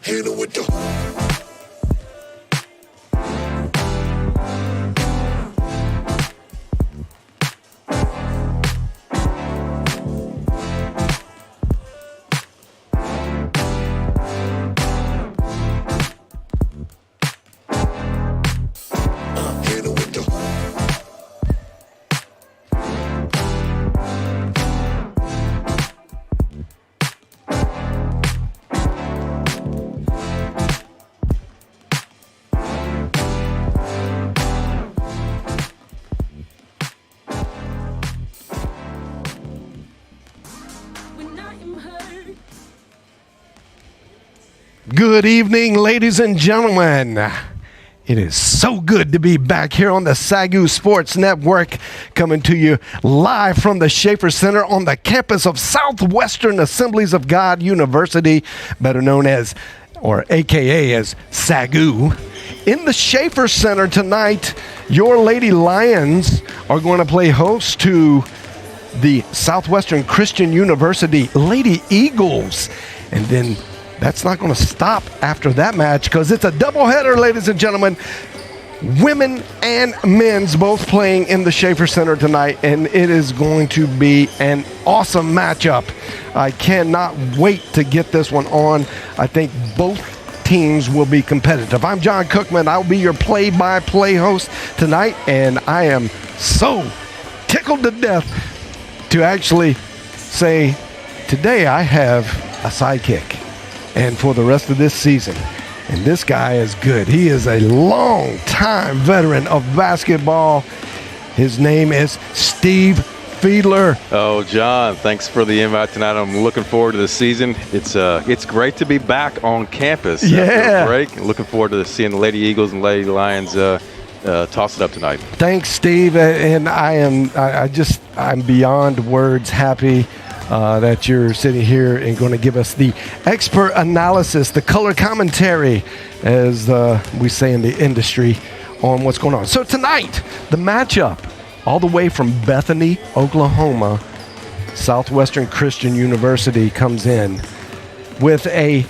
Hit it with the... Good evening, ladies and gentlemen. It is so good to be back here on the SAGU Sports Network, coming to you live from the Schaefer Center on the campus of Southwestern Assemblies of God University, better known as, or AKA as SAGU. In the Schaefer Center tonight, your Lady Lions are going to play host to the Southwestern Christian University Lady Eagles. And then that's not going to stop after that match, because it's a doubleheader, ladies and gentlemen. Women and men's both playing in the Schaefer Center tonight, and it is going to be an awesome matchup. I cannot wait to get this one on. I think both teams will be competitive. I'm John Cookman. I'll be your play-by-play host tonight, and I am so tickled to death to actually say today I have a sidekick. And for the rest of this season. And this guy is good. He is a long-time veteran of basketball. His name is Steve Fiedler. Oh, John, thanks for the invite tonight. I'm looking forward to the season. It's great to be back on campus after a break. Looking forward to seeing the Lady Eagles and Lady Lions toss it up tonight. Thanks, Steve. And I'm beyond words happy that you're sitting here and going to give us the expert analysis, the color commentary, as we say in the industry, on what's going on. So tonight, the matchup, all the way from Bethany, Oklahoma, Southwestern Christian University comes in with a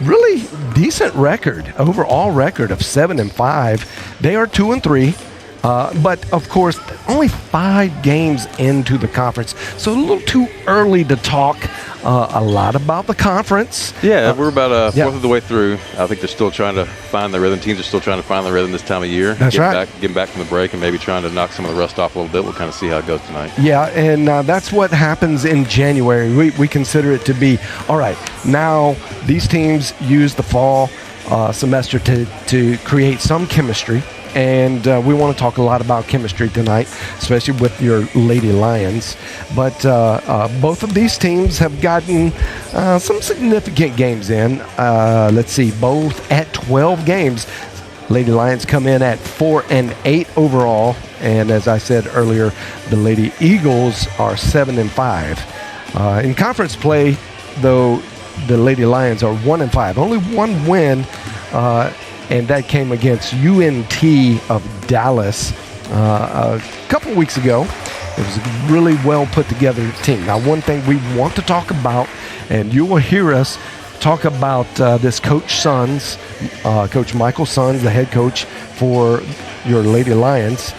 really decent record, overall record of 7-5. They are 2-3. But, of course, only 5 games into the conference, so a little too early to talk a lot about the conference. Yeah, we're about a fourth of the way through. I think they're still trying to find their rhythm. Teams are still trying to find their rhythm this time of year. That's right. Getting back from the break and maybe trying to knock some of the rust off a little bit. We'll kind of see how it goes tonight. Yeah, and that's what happens in January. We consider it to be, all right, now these teams use the fall semester to create some chemistry. And we want to talk a lot about chemistry tonight, especially with your Lady Lions. But both of these teams have gotten some significant games in. Let's see, both at 12 games. Lady Lions come in at 4-8 overall. And as I said earlier, the Lady Eagles are 7-5. In conference play, though, the Lady Lions are 1-5. Only one win. And that came against UNT of Dallas a couple weeks ago. It was a really well put together team. Now, one thing we want to talk about, and you will hear us talk about this Coach Sons, Coach Michael Sons, the head coach for your Lady Lions.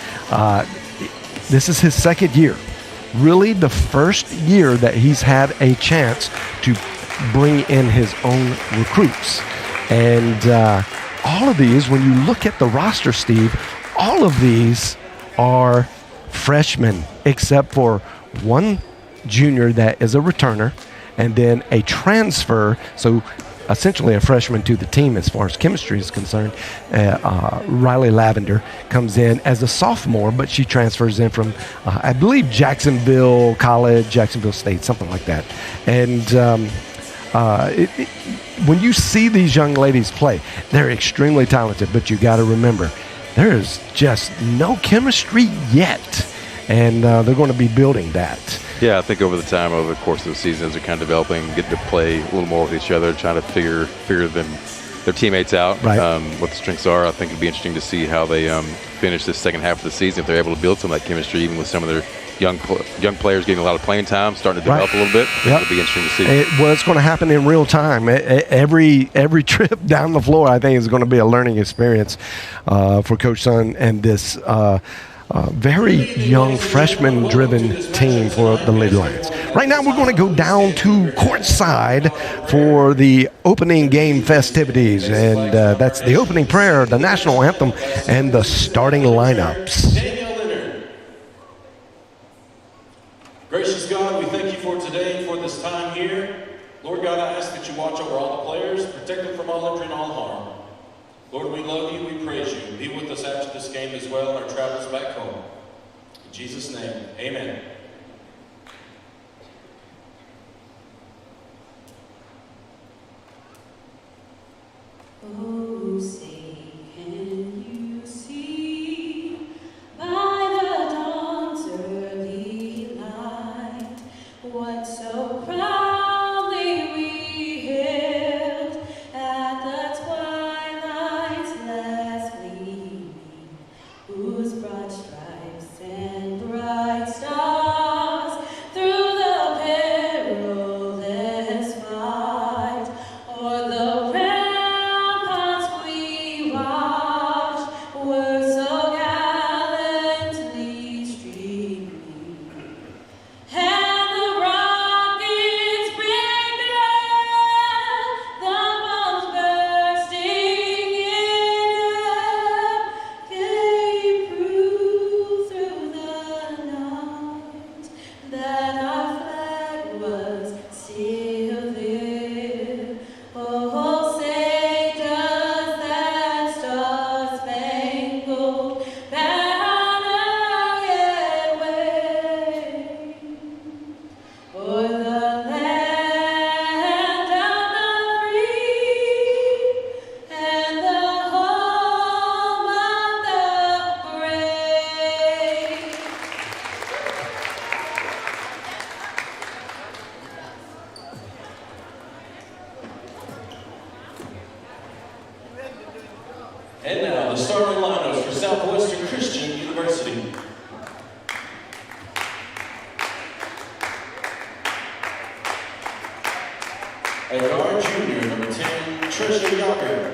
This is his second year. Really the first year that he's had a chance to bring in his own recruits. And all of these, when you look at the roster, Steve, all of these are freshmen, except for one junior that is a returner, and then a transfer, so essentially a freshman to the team as far as chemistry is concerned. Riley Lavender comes in as a sophomore, but she transfers in from, I believe, Jacksonville College, Jacksonville State, something like that. And when you see these young ladies play, they're extremely talented, but you got to remember, there is just no chemistry yet, and they're going to be building that. Yeah, I think over the course of the season, as they're kind of developing, getting to play a little more with each other, trying to figure their teammates out, right. What the strengths are. I think it'd be interesting to see how they finish this second half of the season, if they're able to build some of that chemistry, even with some of their young players getting a lot of playing time, starting to develop a little bit. It'll be interesting to see. It's going to happen in real time. Every trip down the floor, I think, is going to be a learning experience for Coach Sun and this very young freshman-driven team for the Lady Lions. Right now, we're going to go down to courtside for the opening game festivities, and that's the opening prayer, the national anthem, and the starting lineups. Gracious God, we thank you for today and for this time here. Lord God, I ask that you watch over all the players, protect them from all injury and all harm. Lord, we love you, we praise you. Be with us after this game as well in our travels back home. In Jesus' name, amen. Oh, say, can you see by the dawn's early light what so proudly we hailed at the twilight's last gleaming, whose broad stripes and bright stars through the perilous fight o'er the ramparts we watched were so gallantly streaming, and the rockets break through, the bombs bursting in air, gave proof through the night that our flag was still there. Oh, say does that star-spangled banner yet wave o'er the land of the free and the home of the brave? And now the starting lineups for Southwestern Christian University. At guard, junior, number 10, Trisha Yocker.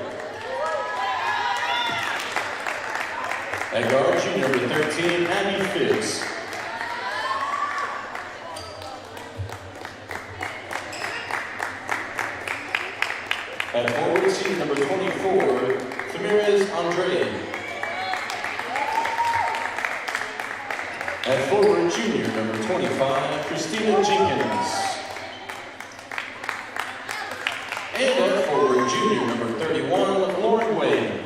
At guard, junior, number 13, Abby Fitz. At forward, seat number 24, Tamirez Andre. At forward, junior, number 25, Christina Jenkins. And at forward, junior, number 31, Lauren Wade.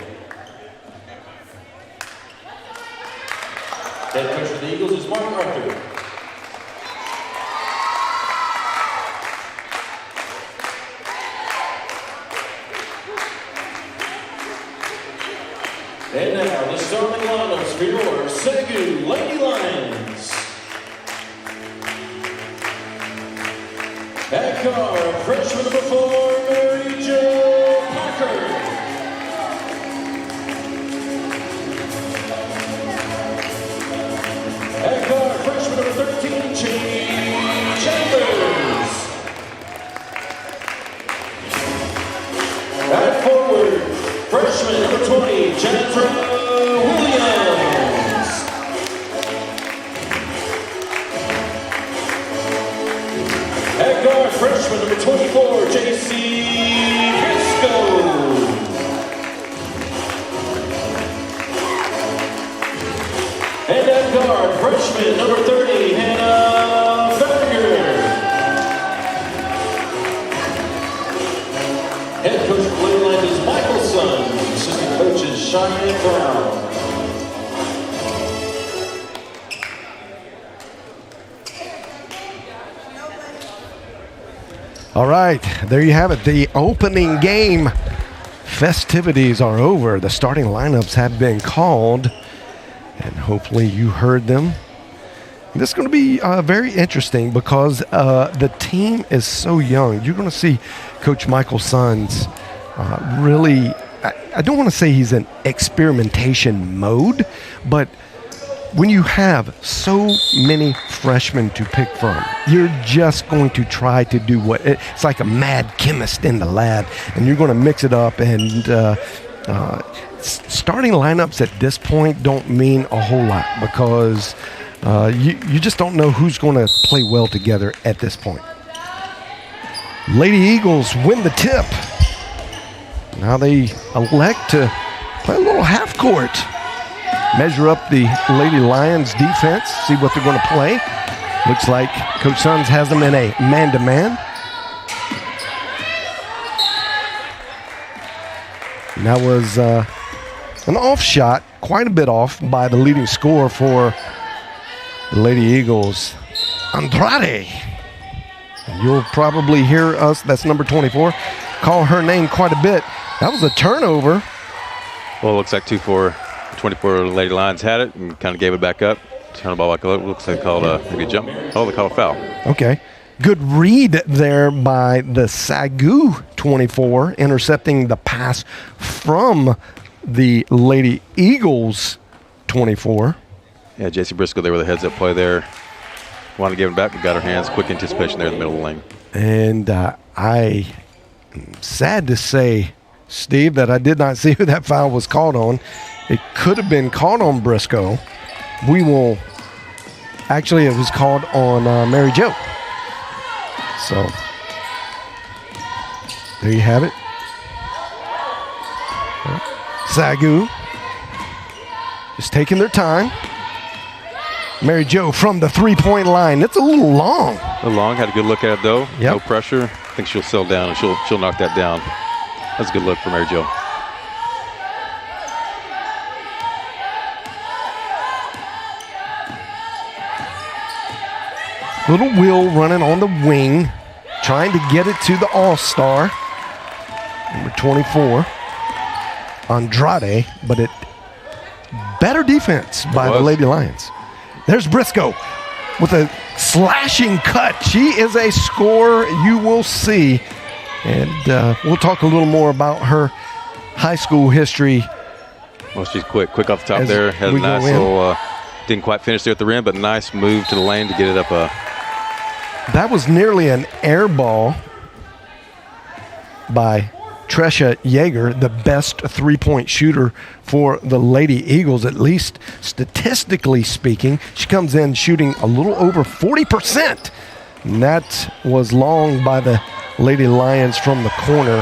Head coach for the Eagles is Mark Arthur. And now the starting lineups for your SAGU Lady Lions. At guard, freshman number 4, Mary Jo Packer. At guard, freshman number 13, Cheney Chambers. At forward, freshman number 20, Jennifer Williams. At guard, freshman number 24, J.C. Briscoe. And at guard, freshman number 30, Hannah Berger. Head coach for Lady Lions is Michael Sun. Assistant coach is Cheyenne Brown. All right, there you have it. The opening game festivities are over. The starting lineups have been called, and hopefully you heard them. This is going to be very interesting because the team is so young. You're going to see Coach Michael Sons really, I don't want to say he's in experimentation mode, but when you have so many freshmen to pick from, you're just going to try to do it's like a mad chemist in the lab, and you're going to mix it up. And starting lineups at this point don't mean a whole lot because you just don't know who's going to play well together at this point. Lady Eagles win the tip. Now they elect to play a little half court. Measure up the Lady Lions defense, see what they're going to play. Looks like Coach Sons has them in a man-to-man. And that was an off shot, quite a bit off by the leading scorer for the Lady Eagles, Andrade. You'll probably hear us, that's number 24, call her name quite a bit. That was a turnover. Well, it looks like 24 Lady Lions had it and kind of gave it back up. Turned the ball back up. Looks like they called maybe a jump. Oh, they called a foul. Okay. Good read there by the SAGU 24, intercepting the pass from the Lady Eagles 24. Yeah, J.C. Briscoe there with a heads-up play there. Wanted to give it back, but got her hands. Quick anticipation there in the middle of the lane. And I am sad to say, Steve, that I did not see who that foul was called on. It could have been called on Briscoe. Actually, it was called on Mary Jo. So, there you have it. SAGU is taking their time. Mary Jo from the three-point line. It's a little long. A little long. Had a good look at it, though. Yep. No pressure. I think she'll settle down, and she'll knock that down. That's a good look for Mary Jo. Little Will running on the wing, trying to get it to the All-Star. Number 24, Andrade, but better defense by the Lady Lions. There's Briscoe with a slashing cut. She is a scorer you will see. And we'll talk a little more about her high school history. Well, she's quick off the top there. Had a nice little, didn't quite finish there at the rim, but nice move to the lane to get it up. That was nearly an air ball by Tresha Yeager, the best three-point shooter for the Lady Eagles, at least statistically speaking. She comes in shooting a little over 40%. And that was long by the Lady Lions from the corner.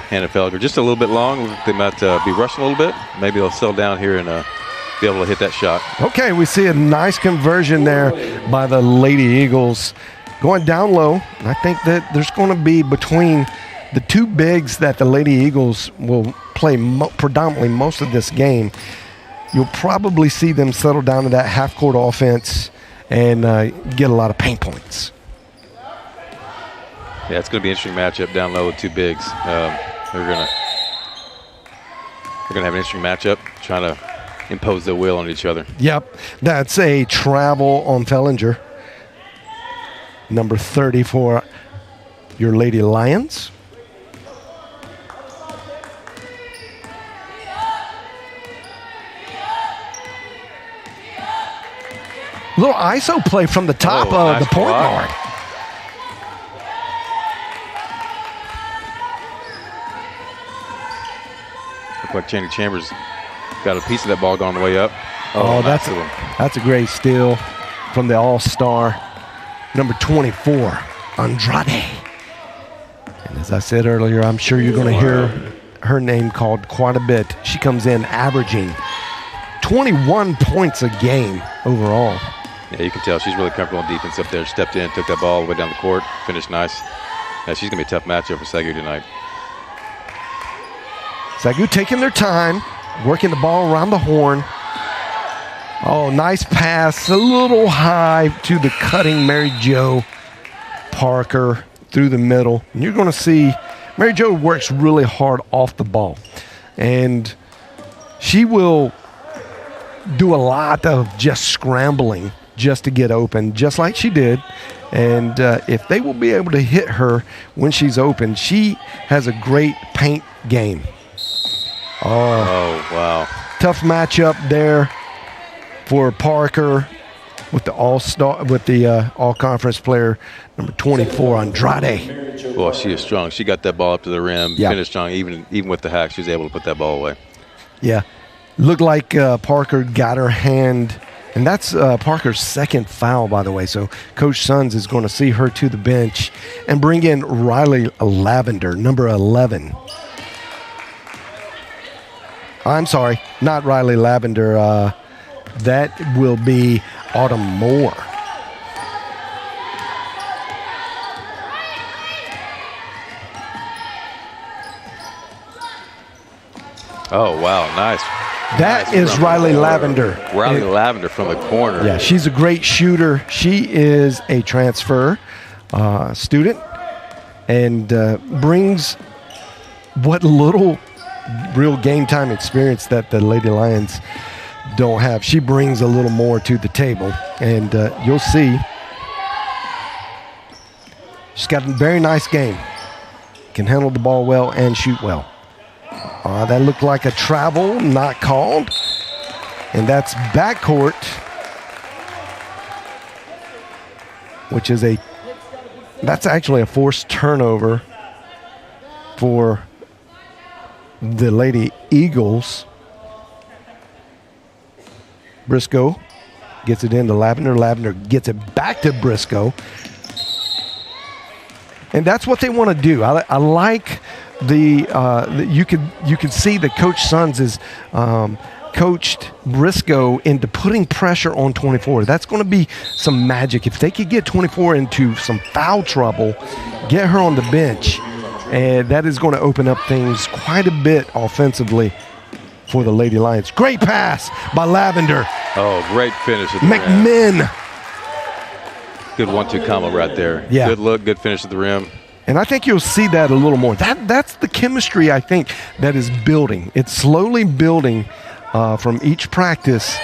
Hannah Felger just a little bit long. They might be rushing a little bit. Maybe they'll settle down here and be able to hit that shot. Okay, we see a nice conversion there by the Lady Eagles. Going down low, I think that there's going to be between the two bigs that the Lady Eagles will play predominantly most of this game. You'll probably see them settle down to that half-court offense and get a lot of paint points. Yeah, it's going to be an interesting matchup down low with two bigs. They're going to have an interesting matchup, trying to impose their will on each other. Yep, that's a travel on Fellinger. Number 30 for your Lady Lions. Little ISO play from the top of nice the point block. guard. Looked like Chaney Chambers got a piece of that ball going the way up. Oh, nice that's a great steal from the All-Star, number 24, Andrade. And as I said earlier, I'm sure you're going to hear her name called quite a bit. She comes in averaging 21 points a game overall. Yeah, you can tell she's really comfortable on defense up there. Stepped in, took that ball all the way down the court, finished nice. Yeah, she's going to be a tough matchup for SAGU tonight. SAGU taking their time, working the ball around the horn. Oh, nice pass, a little high to the cutting Mary Jo Parker through the middle. And you're going to see Mary Jo works really hard off the ball. And she will do a lot of just scrambling just to get open, just like she did. And if they will be able to hit her when she's open, she has a great paint game. Oh, wow. Tough matchup there for Parker with the all-conference player, number 24, Andrade. Well, she is strong. She got that ball up to the rim, finished strong. Even with the hack, she was able to put that ball away. Yeah. Looked like Parker got her hand, and that's Parker's second foul, by the way. So Coach Sons is going to see her to the bench and bring in Riley Lavender, number 11. I'm sorry, not Riley Lavender. That will be Autumn Moore. Oh, wow, nice. That is Riley Lavender. Riley Lavender from the corner. Yeah, she's a great shooter. She is a transfer student and brings what little real game time experience that the Lady Lions don't have. She brings a little more to the table, and you'll see. She's got a very nice game. Can handle the ball well and shoot well. That looked like a travel, not called. And that's backcourt, which is that's actually a forced turnover for the Lady Eagles. Briscoe gets it into Lavender. Lavender gets it back to Briscoe. And that's what they want to do. I like you could see that Coach Sons is coached Briscoe into putting pressure on 24. That's going to be some magic. If they could get 24 into some foul trouble, get her on the bench, and that is going to open up things quite a bit offensively for the Lady Lions. Great pass by Lavender. Oh, great finish at the McMinn. rim. Good 1-2 combo right there. Yeah. Good look, good finish at the rim. And I think you'll see that a little more. That's the chemistry, I think, that is building. It's slowly building from each practice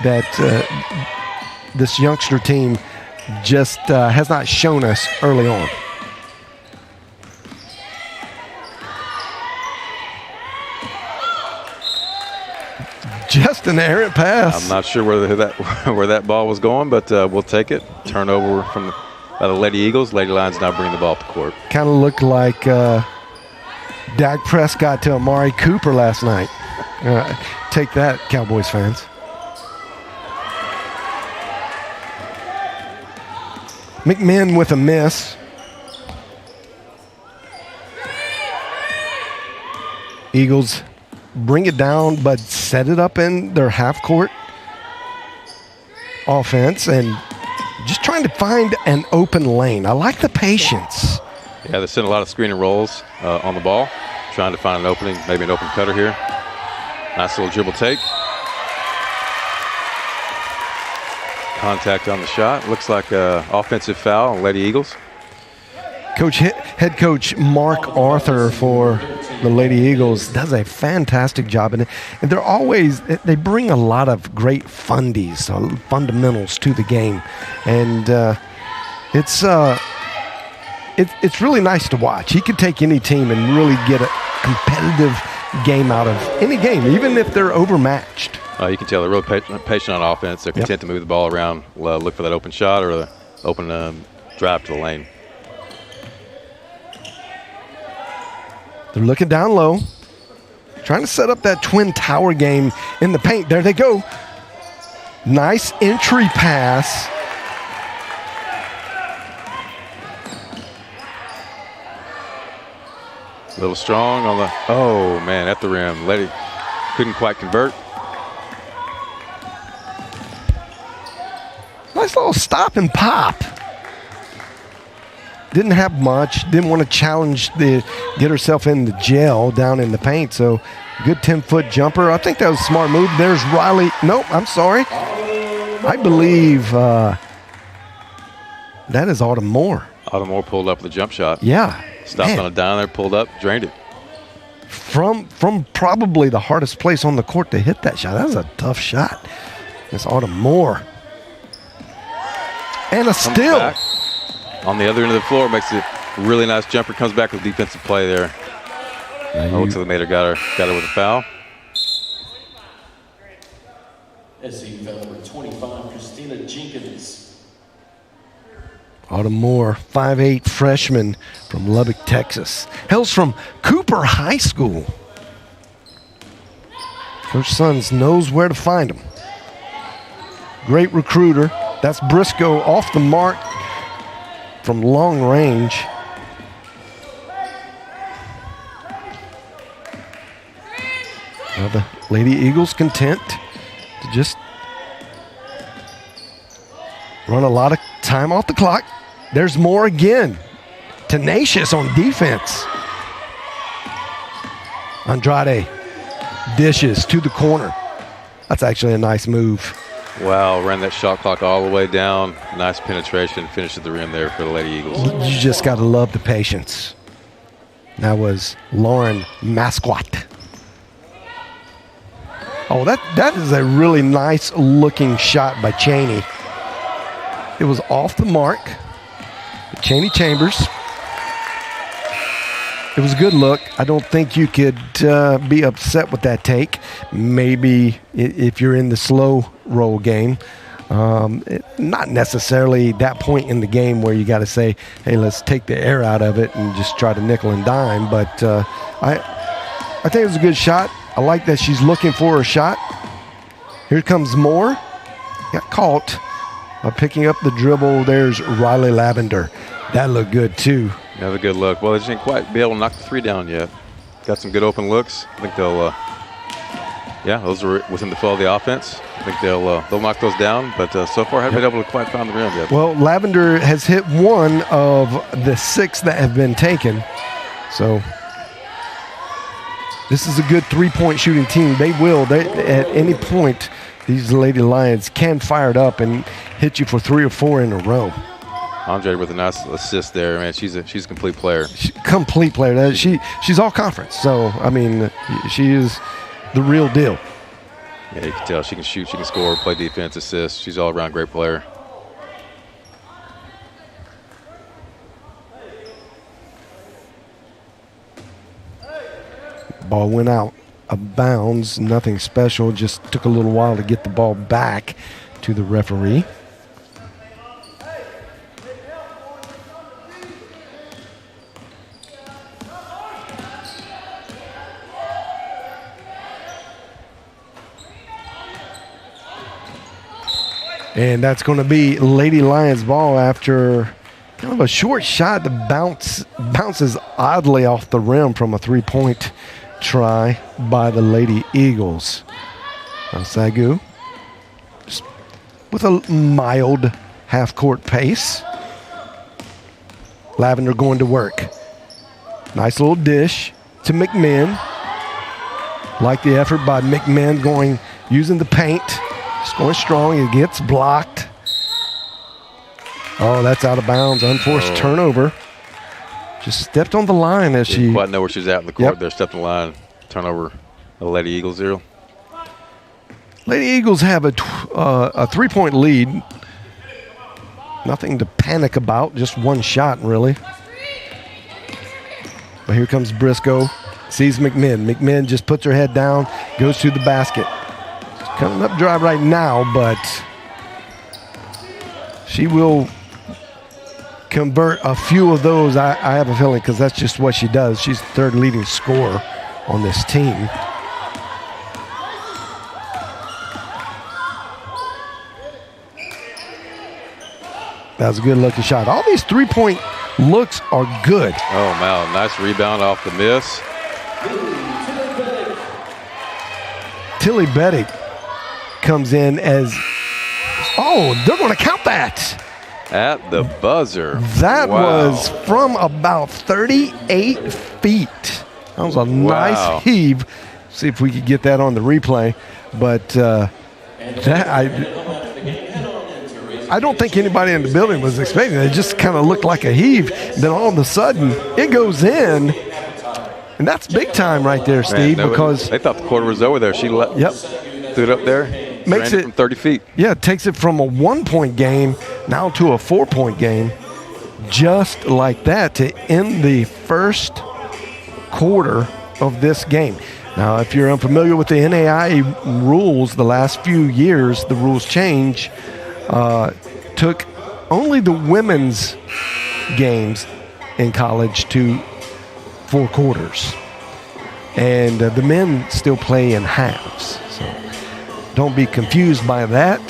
that this youngster team just has not shown us early on. Just an errant pass. I'm not sure where that ball was going, but we'll take it. Turnover from the Lady Eagles. Lady Lions now bring the ball up the court. Kind of looked like Dak Prescott to Amari Cooper last night. Take that, Cowboys fans. McMinn with a miss. Eagles bring it down, but set it up in their half-court offense and just trying to find an open lane. I like the patience. Yeah, they sent a lot of screen and rolls on the ball, trying to find an opening, maybe an open cutter here. Nice little dribble take. Contact on the shot. Looks like an offensive foul on Lady Eagles. Head coach Mark Arthur for the Lady Eagles does a fantastic job in it. And they bring a lot of great fundamentals to the game. And it's really nice to watch. He could take any team and really get a competitive game out of any game, even if they're overmatched. You can tell they're really patient on offense. They're content to move the ball around, look for that open shot or the open drive to the lane. They're looking down low, trying to set up that twin tower game in the paint. There they go. Nice entry pass. A little strong on the, oh man, at the rim. Lady couldn't quite convert. Nice little stop and pop. Didn't have much. Didn't want to challenge get herself in the jail down in the paint. So good 10-foot jumper. I think that was a smart move. There's Riley. Nope, I'm sorry. I believe that is Autumn Moore. Autumn Moore pulled up with a jump shot. Yeah. Stopped on a down there, pulled up, drained it. From probably the hardest place on the court to hit that shot. That was a tough shot. It's Autumn Moore. And a steal. Back. On the other end of the floor, makes a really nice jumper, comes back with defensive play there. Looks like they got her with a foul. SAU foul number 25, Christina Jenkins. Autumn Moore, 5'8" freshman from Lubbock, Texas. Hails from Cooper High School. Coach Sons knows where to find him. Great recruiter. That's Briscoe off the mark from long range. Now the Lady Eagles content to just run a lot of time off the clock. There's Moore again. Tenacious on defense. Andrade dishes to the corner. That's actually a nice move. Wow, ran that shot clock all the way down. Nice penetration, finish at the rim there for the Lady Eagles. You just got to love the patience. That was Lauren Masquat. Oh, that is a really nice looking shot by Cheney. It was off the mark. Cheney Chambers. It was a good look. I don't think you could be upset with that take. Maybe if you're in the slow roll game. Not necessarily that point in the game where you got to say, hey, let's take the air out of it and just try to nickel and dime. But I think it was a good shot. I like that she's looking for a shot. Here comes Moore. Got caught picking up the dribble. There's Riley Lavender. That looked good too. Another good look. Well, they didn't quite be able to knock the three down yet. Got some good open looks. I think they'll, those are within the flow of the offense. I think they'll knock those down. But so far, haven't been able to quite find the rim yet. Well, Lavender has hit one of the 6 that have been taken. So this is a good three-point shooting team. They at any point, these Lady Lions can fire it up and hit you for 3 or 4 in a row. Andre with a nice assist there, man. She's a complete player. Complete player. She's all conference. So I mean, she is the real deal. Yeah, you can tell she can shoot, she can score, play defense, assist. She's all around great player. Ball went out of bounds. Nothing special. Just took a little while to get the ball back to the referee. And that's going to be Lady Lions ball after kind of a short shot that bounces oddly off the rim from a three-point try by the Lady Eagles. Now SAGU just with a mild half-court pace. Lavender going to work. Nice little dish to McMinn. Like the effort by McMinn using the paint. Scoring strong, it gets blocked. Oh, that's out of bounds. Unforced turnover. Just stepped on the line as she. Didn't quite know where she's at in the court. Yep. There, stepped on the line. Turnover. The Lady Eagles 0. Lady Eagles have a three-point lead. Nothing to panic about. Just one shot, really. But here comes Briscoe. Sees McMinn. McMinn just puts her head down, goes to the basket. Coming up dry right now, but she will convert a few of those, I have a feeling, because that's just what she does. She's the third leading scorer on this team. That was a good looking shot. All these three-point looks are good. Oh, wow. Nice rebound off the miss. Tilly Bettick comes in as, they're going to count that. At the buzzer. That Wow. was from about 38 feet. That was a nice heave. See if we could get that on the replay. But I don't think anybody in the building was expecting it. It just kind of looked like a heave. Then all of a sudden, it goes in. And that's big time right there, Steve, because they thought the quarter was over there. She threw it up there. Makes it from 30 feet. Yeah, it takes it from a 1-point game now to a 4-point game. Just like that to end the first quarter of this game. Now, if you're unfamiliar with the NAIA rules, the last few years, the rules change, took only the women's games in college to 4 quarters. And the men still play in halves. So don't be confused by that.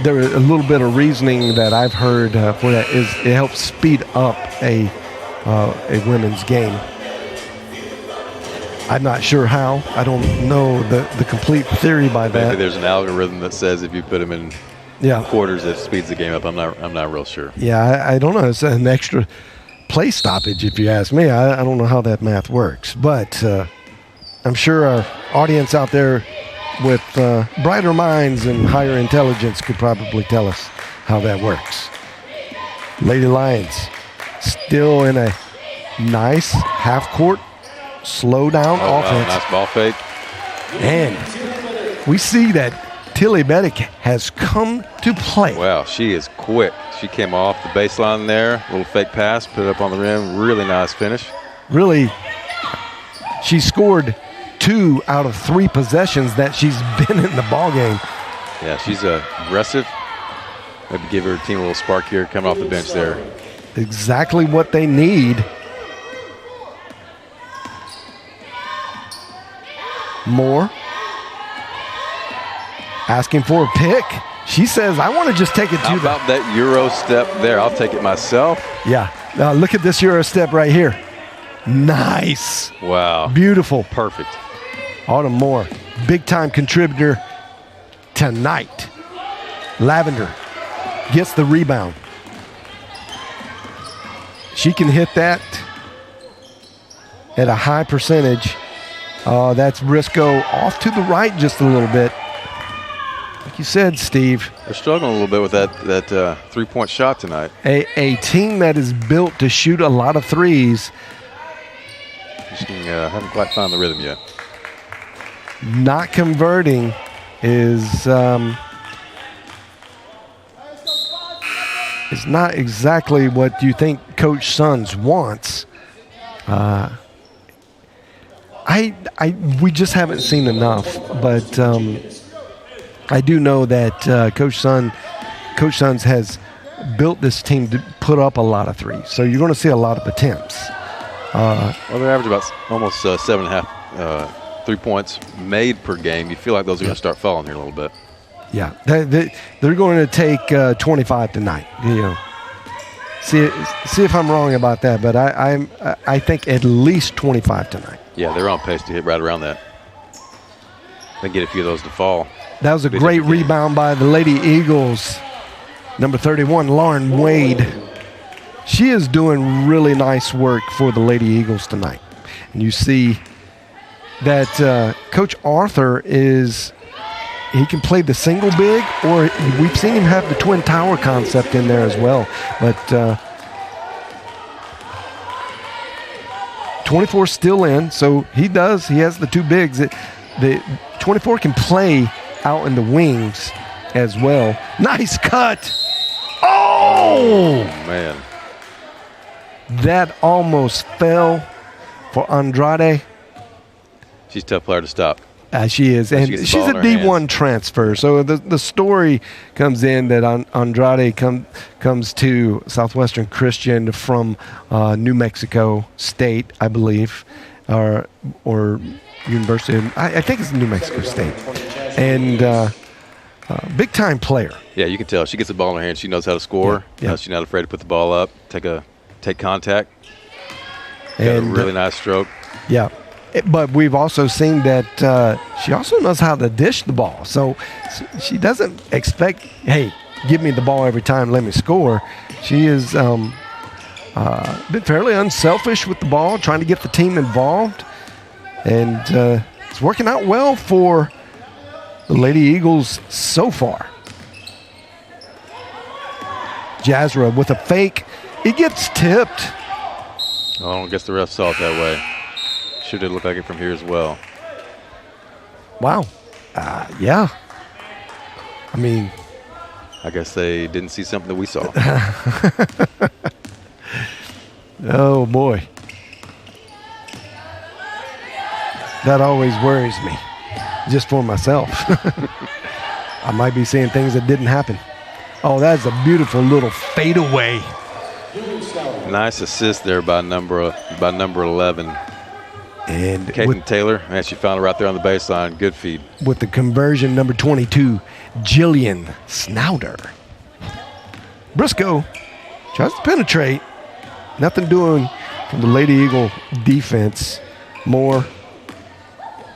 There is a little bit of reasoning that I've heard for that is it helps speed up a women's game. I'm not sure how. I don't know the complete theory by that. Maybe there's an algorithm that says if you put them in quarters, it speeds the game up. I'm not real sure. Yeah, I don't know. It's an extra play stoppage, if you ask me. I don't know how that math works, but I'm sure our audience out there with brighter minds and higher intelligence could probably tell us how that works. Lady Lions still in a nice half-court slow-down offense. Wow, nice ball fake. And we see that Tilly Beddick has come to play. Wow, she is quick. She came off the baseline there, little fake pass, put it up on the rim. Really nice finish. Really, she scored 2 out of 3 possessions that she's been in the ball game. Yeah, she's aggressive. Maybe give her team a little spark here coming off the bench there. Exactly what they need. Moore asking for a pick. She says, I want to just take it to How about that Euro step there? I'll take it myself. Yeah. Now look at this Euro step right here. Nice. Wow. Beautiful. Perfect. Autumn Moore, big-time contributor tonight. Lavender gets the rebound. She can hit that at a high percentage. That's Briscoe off to the right just a little bit. Like you said, Steve. They're struggling a little bit with that three-point shot tonight. A team that is built to shoot a lot of threes. Just haven't quite found the rhythm yet. Not converting is not exactly what you think Coach Sons wants. We just haven't seen enough, but I do know that Coach Sons has built this team to put up a lot of threes. So you're going to see a lot of attempts. Well, they average about almost 7.5 3 points made per game. You feel like those are going to start falling here a little bit. Yeah, they're going to take 25 tonight. You know, see if I'm wrong about that, but I think at least 25 tonight. Yeah, they're on pace to hit right around that. They get a few of those to fall. That was a great rebound by the Lady Eagles. Number 31, Lauren Wade. She is doing really nice work for the Lady Eagles tonight. And you see that Coach Arthur he can play the single big, or we've seen him have the twin tower concept in there as well. But 24 still in, so he has the 2 bigs. The 24 can play out in the wings as well. Nice cut. Oh, man. That almost fell for Andrade. She's a tough player to stop. She is, and she's a D1 transfer. So the story comes in that Andrade comes to Southwestern Christian from New Mexico State, I believe, or University. I think it's New Mexico State, and big time player. Yeah, you can tell she gets the ball in her hand. She knows how to score. Yeah. She's not afraid to put the ball up, take contact. Got a really nice stroke. Yeah. But we've also seen that she also knows how to dish the ball. So she doesn't expect, hey, give me the ball every time, let me score. She has been fairly unselfish with the ball, trying to get the team involved. And it's working out well for the Lady Eagles so far. Jazra with a fake. He gets tipped. Oh, I guess the ref saw it that way. Sure did look like it from here as well. Wow. Yeah. I mean, I guess they didn't see something that we saw. Oh, boy. That always worries me, just for myself. I might be seeing things that didn't happen. Oh, that's a beautiful little fadeaway. Nice assist there by number 11. And Kaden Taylor, man, she found her right there on the baseline. Good feed. With the conversion, number 22, Jillian Snowder. Briscoe tries to penetrate. Nothing doing from the Lady Eagle defense. More.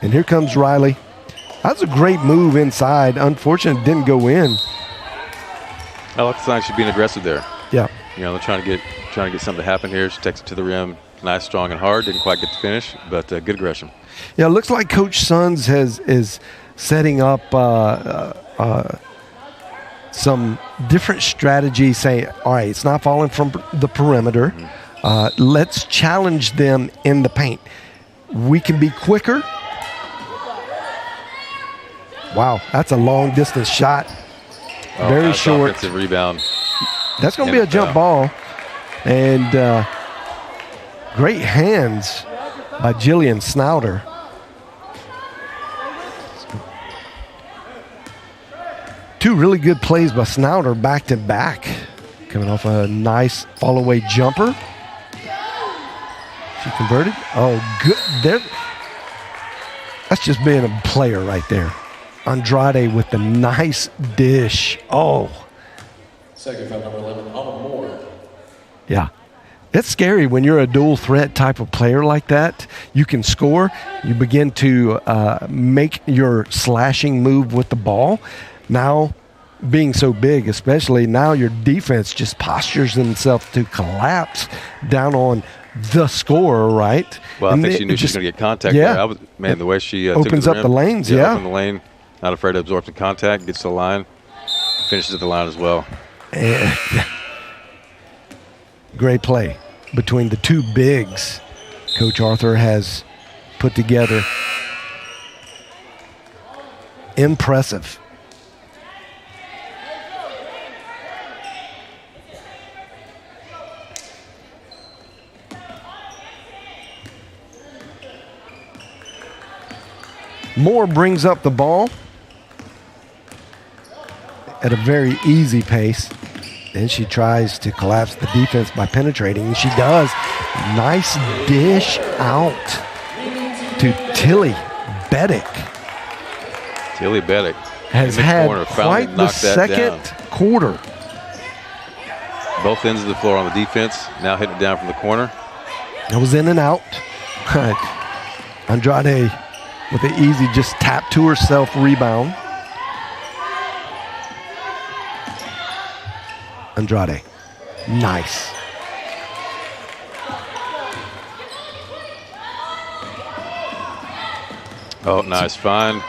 And here comes Riley. That was a great move inside. Unfortunately, it didn't go in. I like the sign she's being aggressive there. Yeah. You know, they're trying to get something to happen here. She takes it to the rim. Nice, strong, and hard. Didn't quite get the finish, but good aggression. Yeah, it looks like Coach Sons is setting up some different strategies, saying, all right, it's not falling from the perimeter. Let's challenge them in the paint. We can be quicker. Wow, that's a long-distance shot. Very nice short. Offensive rebound. That's going to be a jump ball. And great hands by Jillian Snowder. Two really good plays by Snowder back to back. Coming off a nice fall-away jumper. She converted. Oh, good. There. That's just being a player right there. Andrade with the nice dish. Oh. Second foul, number 11, Alma Moore. Yeah. It's scary when you're a dual threat type of player like that. You can score. You begin to make your slashing move with the ball. Now, being so big, especially now your defense just postures themselves to collapse down on the scorer, right? Well, I think she knew she was going to get contact there. The way she opens took up the lanes, open the lane, not afraid to absorb the contact, gets to the line, finishes at the line as well. And great play between the two bigs Coach Arthur has put together. Impressive. Moore brings up the ball at a very easy pace. Then she tries to collapse the defense by penetrating, and she does. Nice dish out to Tilly Beddick. Tilly Beddick has had quite the second quarter. Both ends of the floor on the defense. Now hitting it down from the corner. It was in and out. Andrade with an easy just tap to herself rebound. Andrade. Nice. Oh, nice. Fine.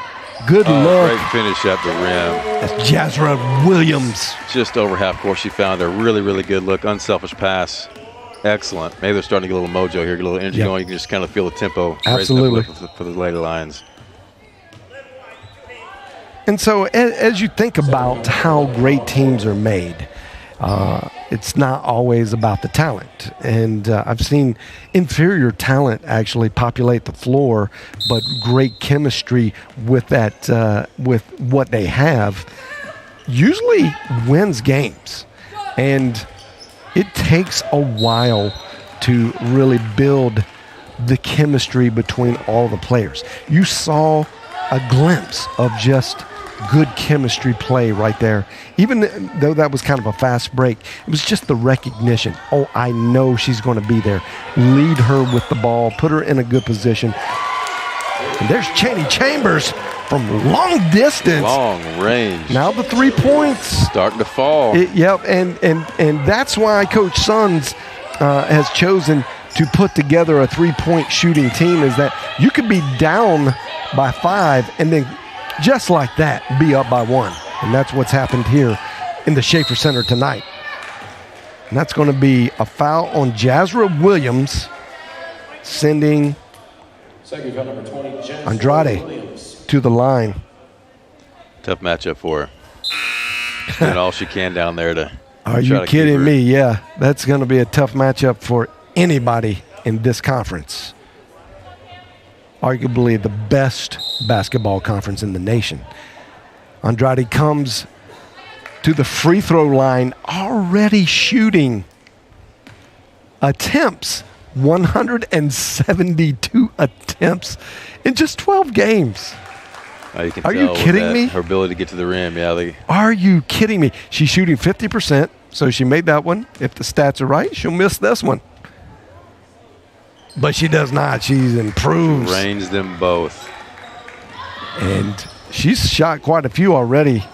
Good look. Great finish at the rim. That's Jazra Williams. Just over half court. She found a really, really good look. Unselfish pass. Excellent. Maybe they're starting to get a little mojo here, get a little energy going. You can just kind of feel the tempo. Absolutely. For the Lady Lions. And so as you think about how great teams are made, it's not always about the talent. And I've seen inferior talent actually populate the floor, but great chemistry with that, with what they have, usually wins games. And it takes a while to really build the chemistry between all the players. You saw a glimpse of just good chemistry play right there. Even though that was kind of a fast break, it was just the recognition. Oh, I know she's going to be there. Lead her with the ball, put her in a good position. And there's Cheney Chambers from long distance. Long range. Now the 3 points. Starting to fall. And that's why Coach Sons has chosen to put together a 3-point shooting team, is that you could be down by 5 and then just like that be up by 1. And that's what's happened here in the Schaefer Center tonight. And that's going to be a foul on Jazra Williams, sending Andrade to the line. Tough matchup for her. Doing all she can down there to. Are you kidding me? Yeah, that's going to be a tough matchup for anybody in this conference. arguably the best basketball conference in the nation. Andrade comes to the free throw line already shooting attempts, 172 attempts in just 12 games. You can Are tell you with kidding me? Her ability to get to the rim, Are you kidding me? She's shooting 50%, so she made that one. If the stats are right, she'll miss this one. But she does not. She's improved. range them both. And she's shot quite a few already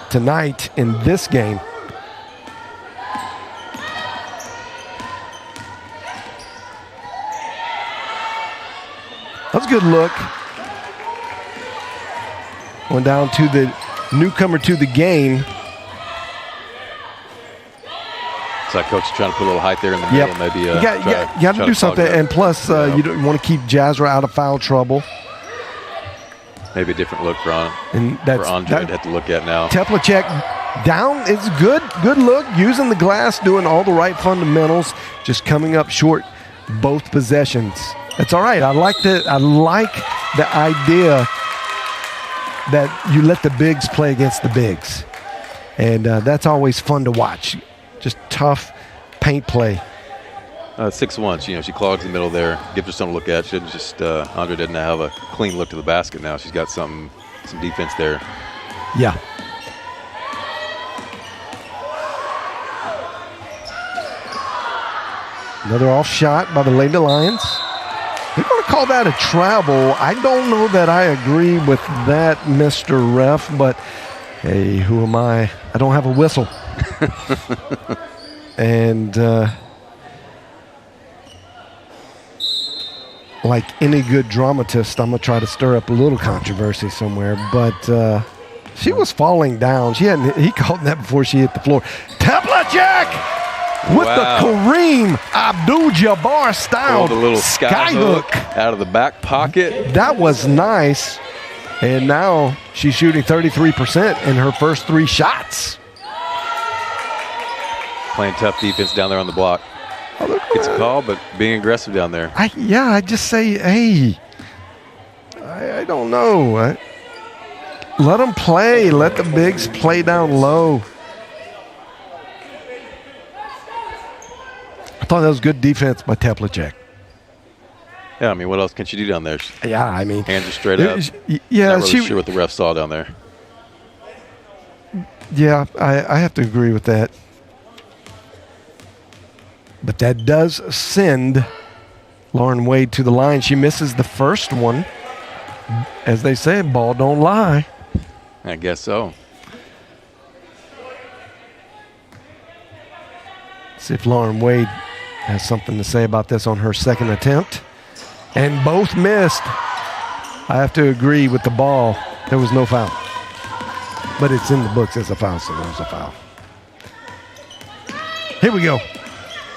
tonight in this game. That's a good look. Going down to the newcomer to the game. So coach is trying to put a little height there in the middle. Maybe you got to do something. And plus, you don't want to keep Jazra out of foul trouble. Maybe a different look for Andre to have to look at now. Teplacek down is good. Good look. Using the glass, doing all the right fundamentals. Just coming up short both possessions. That's all right. I like the idea that you let the bigs play against the bigs. And that's always fun to watch. Just tough paint play. 6'1", she clogs the middle there, gives her something to look at. Shouldn't just Andre didn't have a clean look to the basket now. She's got some defense there. Yeah. Another off shot by the Lady Lions. They're going to call that a travel. I don't know that I agree with that, Mr. Ref, but hey, who am I? I don't have a whistle. And like any good dramatist, I'm going to try to stir up a little controversy somewhere, but she was falling down. He called that before she hit the floor. Teplacek! With the Kareem Abdul-Jabbar style the little sky hook out of the back pocket. That was nice. And now she's shooting 33% in her first 3 shots. Playing tough defense down there on the block. Gets a call, but being aggressive down there. I just say, hey, I don't know. Let them play. Let the bigs play down low. I thought that was good defense by Teplacek. Yeah, what else can she do down there? Yeah, hands are straight up. Yeah, not really sure what the ref saw down there. Yeah, I have to agree with that. But that does send Lauren Wade to the line. She misses the first one. As they say, ball don't lie. I guess so. See if Lauren Wade has something to say about this on her second attempt. And both missed. I have to agree with the ball. There was no foul. But it's in the books as a foul, so there's a foul. Here we go.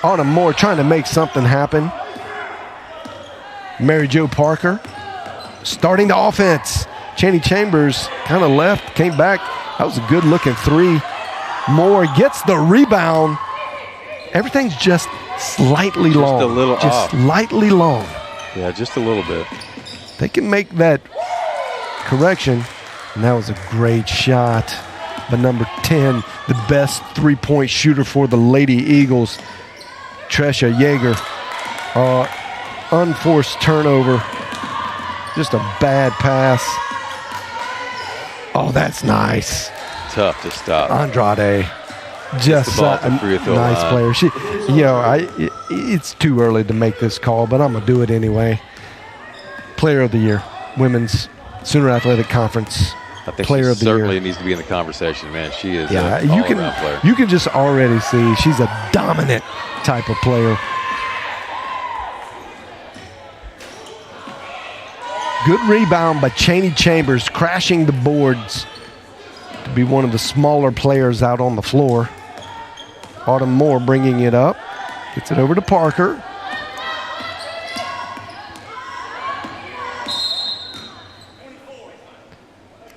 Autumn Moore trying to make something happen. Mary Jo Parker starting the offense. Chaney Chambers kind of left, came back. That was a good-looking 3. Moore gets the rebound. Everything's just slightly long. Just a little off. Slightly long. Yeah, just a little bit. They can make that correction. And that was a great shot by number 10, the best three-point shooter for the Lady Eagles, Tresha Yeager. Unforced turnover. Just a bad pass. Oh, that's nice. Tough to stop. Andrade. Just a nice player. It's too early to make this call, but I'm going to do it anyway. Player of the Year, Women's Sooner Athletic Conference. I think Player of the Year. Certainly needs to be in the conversation, man. She is an all-around player. You can just already see she's a dominant type of player. Good rebound by Chaney Chambers, crashing the boards to be one of the smaller players out on the floor. Autumn Moore bringing it up. Gets it over to Parker.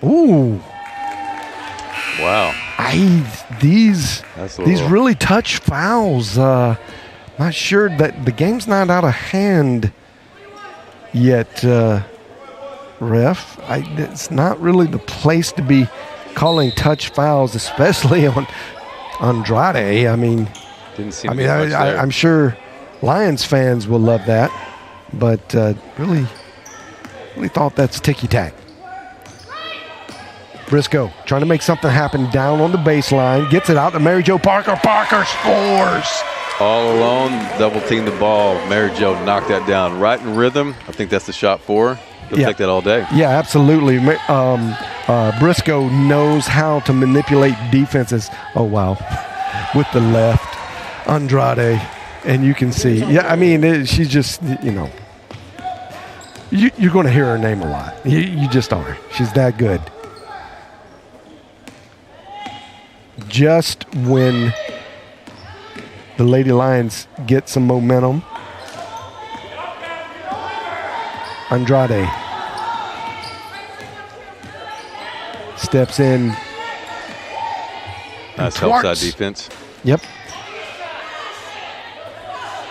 Ooh. Wow. These really touch fouls. Not sure that the game's not out of hand Yet, ref, it's not really the place to be calling touch fouls, especially on Andrade. I mean, Didn't seem to be much there. I'm sure Lions fans will love that, but really thought that's ticky-tack. Briscoe trying to make something happen down on the baseline. Gets it out to Mary Jo Parker. Parker scores. All alone, double team the ball. Mary Jo knocked that down right in rhythm. I think that's the shot for her. They'll take that all day. Yeah, absolutely. Briscoe knows how to manipulate defenses. Oh, wow. With the left. Andrade. And you can see. Yeah, I mean, she's just, you're going to hear her name a lot. You just are. She's that good. Just when the Lady Lions get some momentum, Andrade steps in. Nice help side defense. Yep.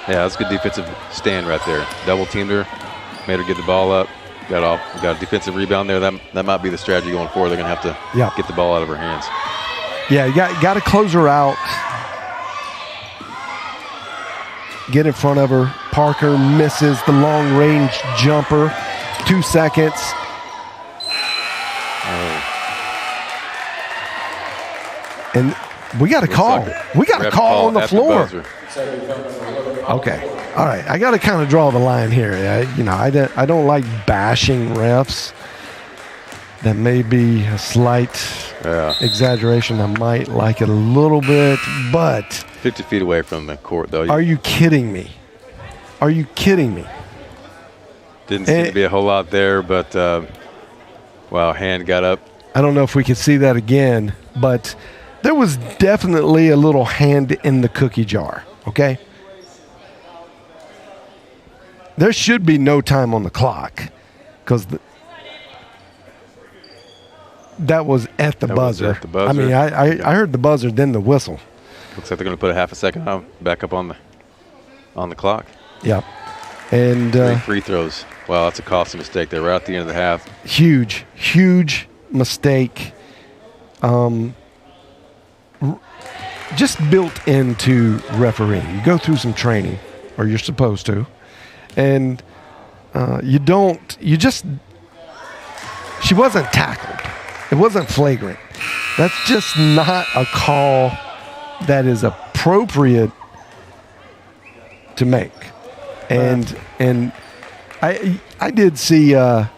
Yeah, that's good defensive stand right there. Double teamed her, made her get the ball up. Got a defensive rebound there. That might be the strategy going forward. They're going to have to get the ball out of her hands. Yeah, you got to close her out. Get in front of her. Parker misses the long-range jumper. 2 seconds. And we got a call. We got a call on the floor. Okay. All right. I got to kind of draw the line here. I don't like bashing refs. That may be a slight exaggeration. I might like it a little bit, but 50 feet away from the court, though. Are you kidding me? Are you kidding me? Didn't seem to be a whole lot there, but wow, hand got up. I don't know if we could see that again, but there was definitely a little hand in the cookie jar, okay? There should be no time on the clock because that was at the buzzer. I mean, I heard the buzzer, then the whistle. Looks like they're going to put a half a second back up on the clock. Yeah. And 3 free throws. Wow, that's a costly mistake there right at the end of the half. Huge mistake. Just built into refereeing. You go through some training, or you're supposed to, and she wasn't tackled. It wasn't flagrant. That's just not a call that is appropriate to make. And I did see the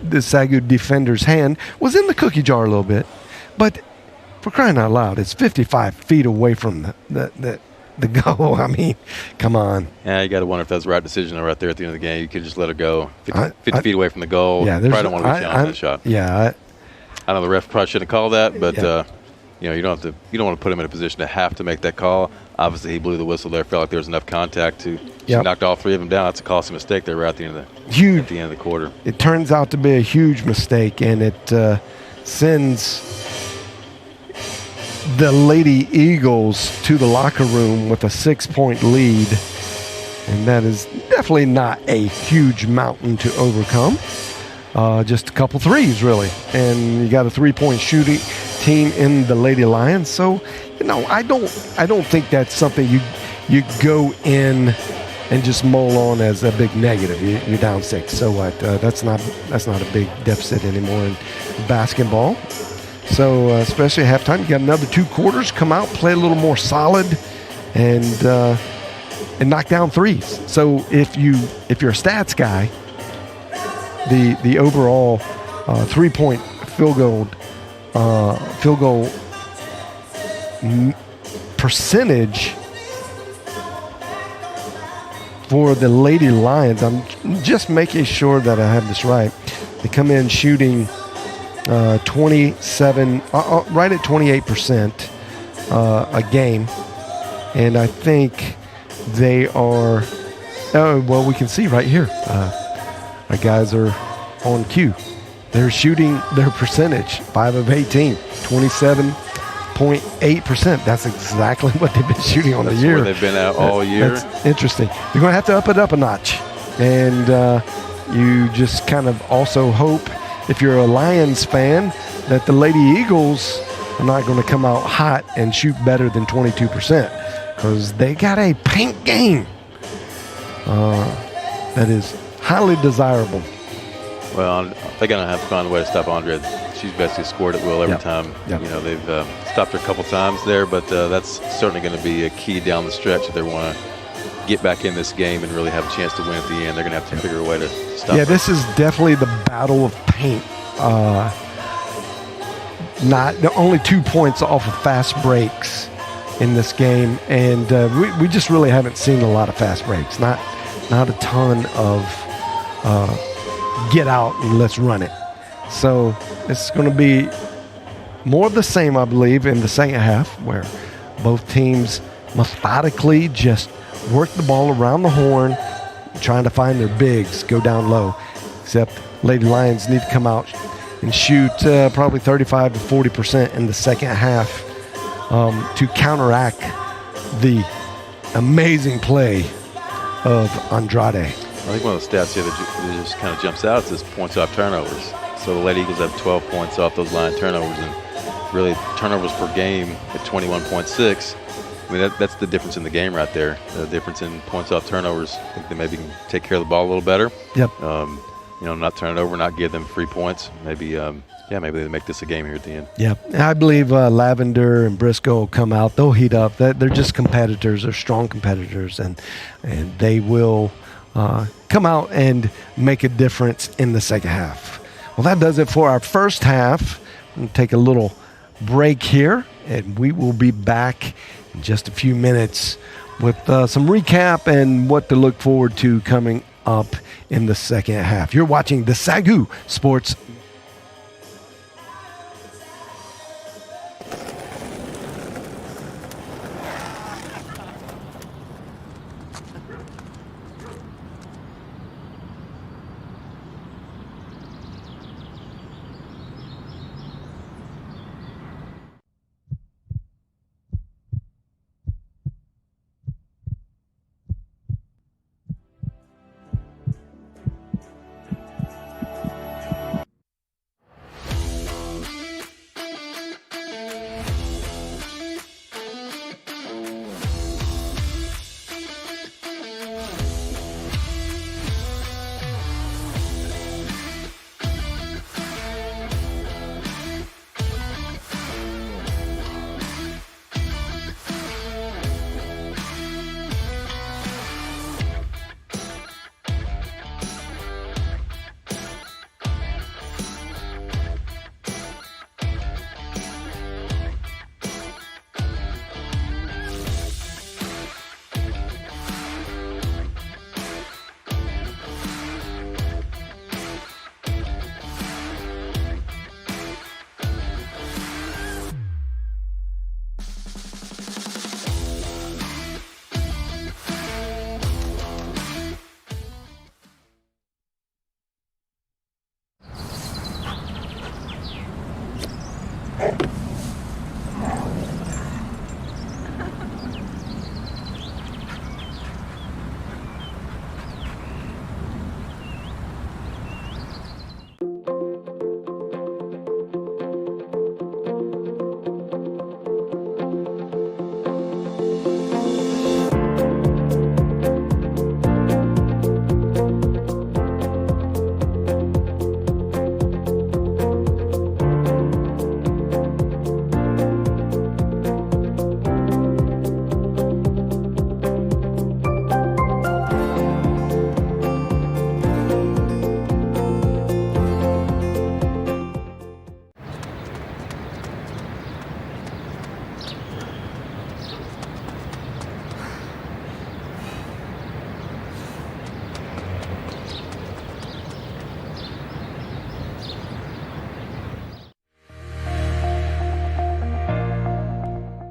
SAGU defender's hand was in the cookie jar a little bit, but for crying out loud, it's 55 feet away from the goal. I mean, come on. Yeah, you got to wonder if that's the right decision right there at the end of the game. You could just let her go 50 feet away from the goal. Yeah, probably don't want to be challenged that shot. Yeah. I know the ref probably shouldn't have called that, but you don't want to put him in a position to have to make that call. Obviously, he blew the whistle there. Felt like there was enough contact to knocked all 3 of them down. That's a costly mistake there right at the end of the quarter. It turns out to be a huge mistake, and it sends the Lady Eagles to the locker room with a 6-point lead, and that is definitely not a huge mountain to overcome. Just a couple threes, really, and you got a 3-point shooting team in the Lady Lions. So, I don't think that's something you go in and just mull on as a big negative. You're down 6, so what? That's not a big deficit anymore in basketball. So especially at halftime, you got another 2 quarters. Come out, play a little more solid, and knock down threes. So if you're a stats guy, the overall 3-point field goal percentage for the Lady Lions, I'm just making sure that I have this right. They come in shooting 27, right at 28% a game, and I think they are. Oh well, we can see right here. Our guys are on cue. They're shooting their percentage 5 of 18, 27.8%. That's exactly what they've been shooting on the year. Where they've been at all year. That's interesting. You're going to have to up it up a notch, and you just kind of also hope, if you're a Lions fan, that the Lady Eagles are not going to come out hot and shoot better than 22%, because they got a paint game that is highly desirable. Well, they're going to have to find a way to stop Andrea. She's basically scored at will every time. Yep. You know, they've stopped her a couple times there, but that's certainly going to be a key down the stretch if they want to get back in this game and really have a chance to win at the end. They're going to have to figure a way to stop her. This is definitely the battle of paint. Not only 2 points off of fast breaks in this game, and we just really haven't seen a lot of fast breaks. Not a ton of get out and let's run it. So it's going to be more of the same, I believe, in the second half, where both teams methodically just work the ball around the horn, trying to find their bigs, go down low. Except Lady Lions need to come out and shoot probably 35 to 40% in the second half to counteract the amazing play of Andrade. I think one of the stats here that just kind of jumps out is points off turnovers. So the Lady Eagles have 12 points off those line turnovers, and really turnovers per game at 21.6. I mean, that's the difference in the game right there. The difference in points off turnovers. I think they maybe can take care of the ball a little better. Yep. Not turn it over, not give them free points. Maybe, maybe they make this a game here at the end. Yeah, I believe Lavender and Briscoe will come out. They'll heat up. They're just competitors. They're strong competitors, and they will come out and make a difference in the second half. Well, that does it for our first half. We'll take a little break here, and we will be back in just a few minutes with some recap and what to look forward to coming up in the second half. You're watching the SAGU Sports.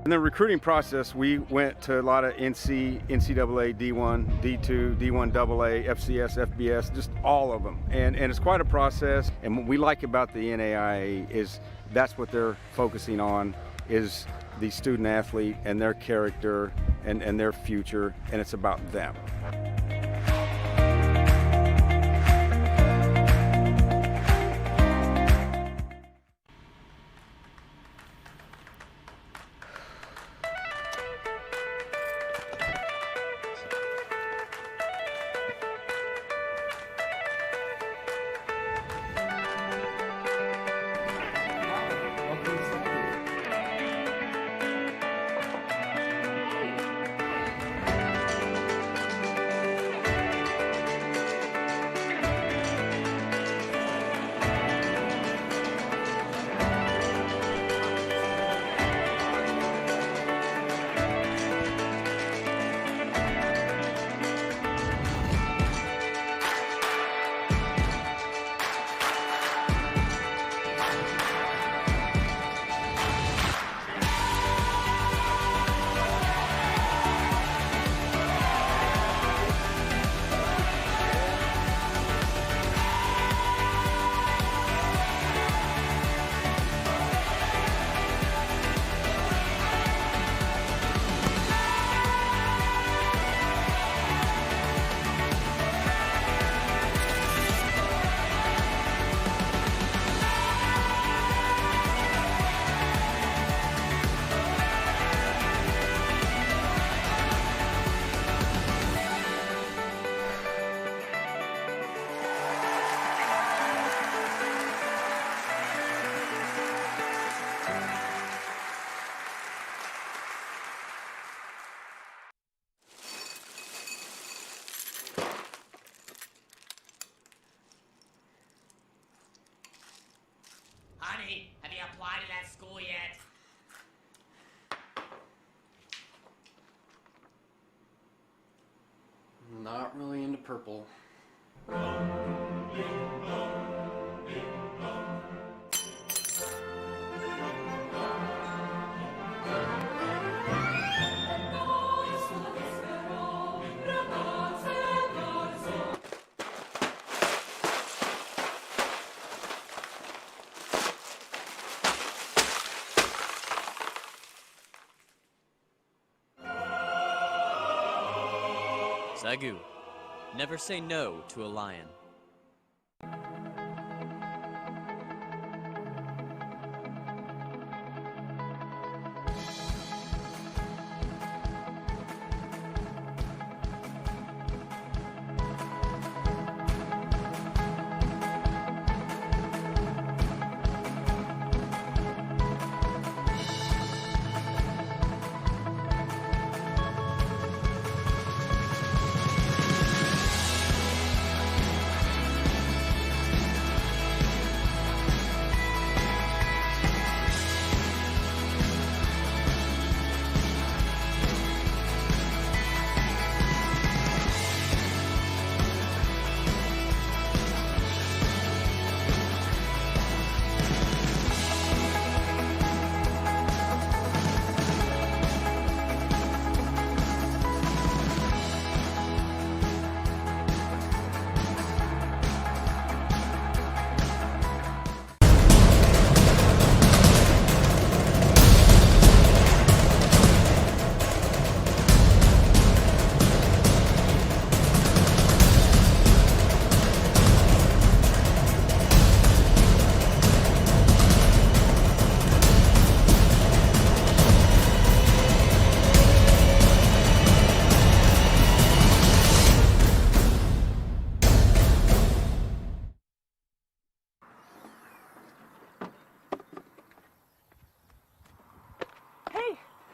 In the recruiting process, we went to a lot of NCAA, D1, D2, D1 AA, FCS, FBS, just all of them. And it's quite a process. And what we like about the NAIA is that's what they're focusing on, is the student athlete and their character and their future, and it's about them. apply to that school yet. Not really into purple. SAGU. Never say no to a lion.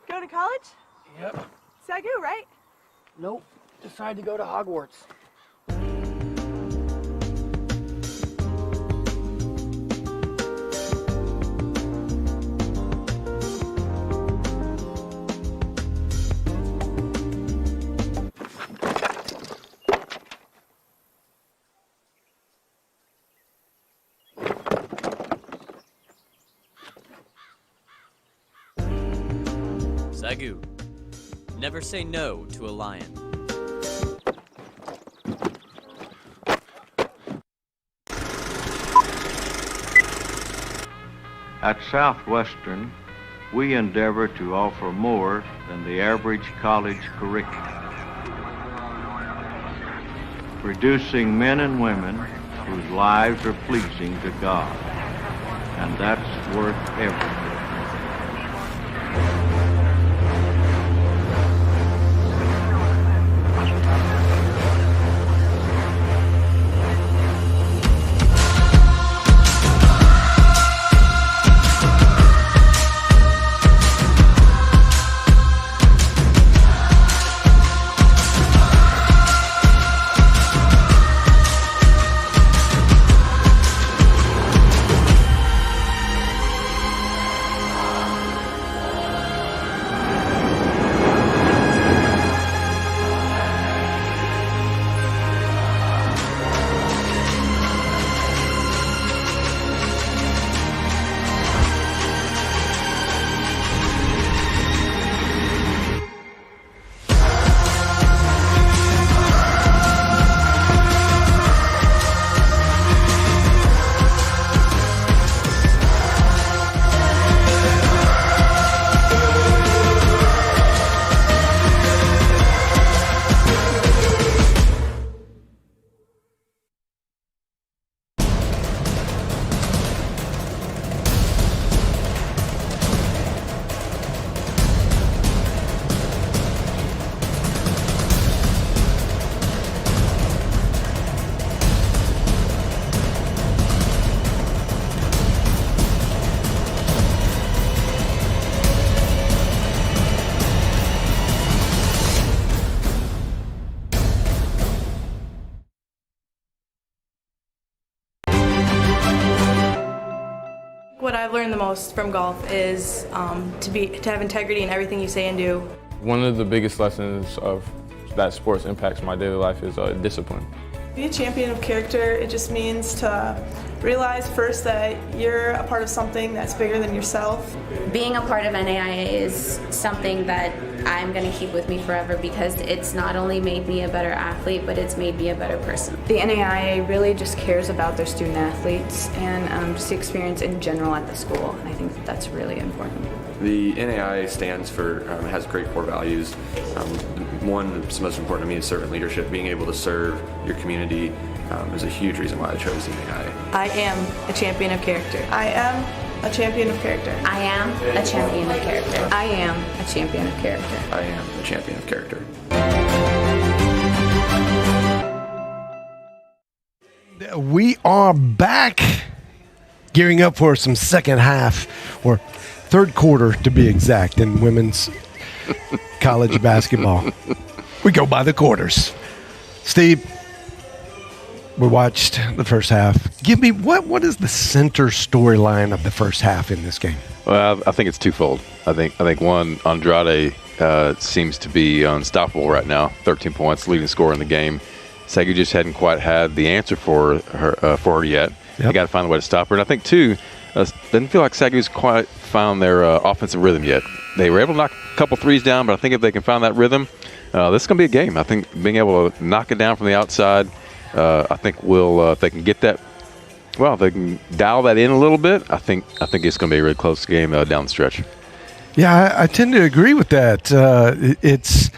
Go to college? Yep. SAGU, right? Nope. Decided to go to Hogwarts. SAGU. Never say no to a lion. At Southwestern, we endeavor to offer more than the average college curriculum, producing men and women whose lives are pleasing to God, and that's worth everything. What I've learned the most from golf is to have integrity in everything you say and do. One of the biggest lessons of that sports impacts my daily life is discipline. Be a champion of character, it just means to realize first that you're a part of something that's bigger than yourself. Being a part of NAIA is something that I'm going to keep with me forever because it's not only made me a better athlete, but it's made me a better person. The NAIA really just cares about their student athletes and just the experience in general at the school, and I think that's really important. The NAIA stands for, has great core values. One that's most important to me is servant leadership. Being able to serve your community is a huge reason why I chose the NAIA. I am a champion of character. I am a champion of character. I am a champion of character. I am a champion of character. I am a champion of character. We are back, gearing up for some second half, or third quarter to be exact, in women's college basketball. We go by the quarters. Steve, we watched the first half. Give me what is the center storyline of the first half in this game? Well, I think it's twofold. I think one, Andrade seems to be unstoppable right now. 13 points, leading scorer in the game. SAGU just hadn't quite had the answer for her yet. Yep. They got to find a way to stop her. And I think two, doesn't feel like SAGU's quite found their offensive rhythm yet. They were able to knock a couple threes down, but I think if they can find that rhythm, this is going to be a game. I think being able to knock it down from the outside, I think if they can get that, well, if they can dial that in a little bit, I think it's going to be a really close game down the stretch. Yeah, I tend to agree with that. It's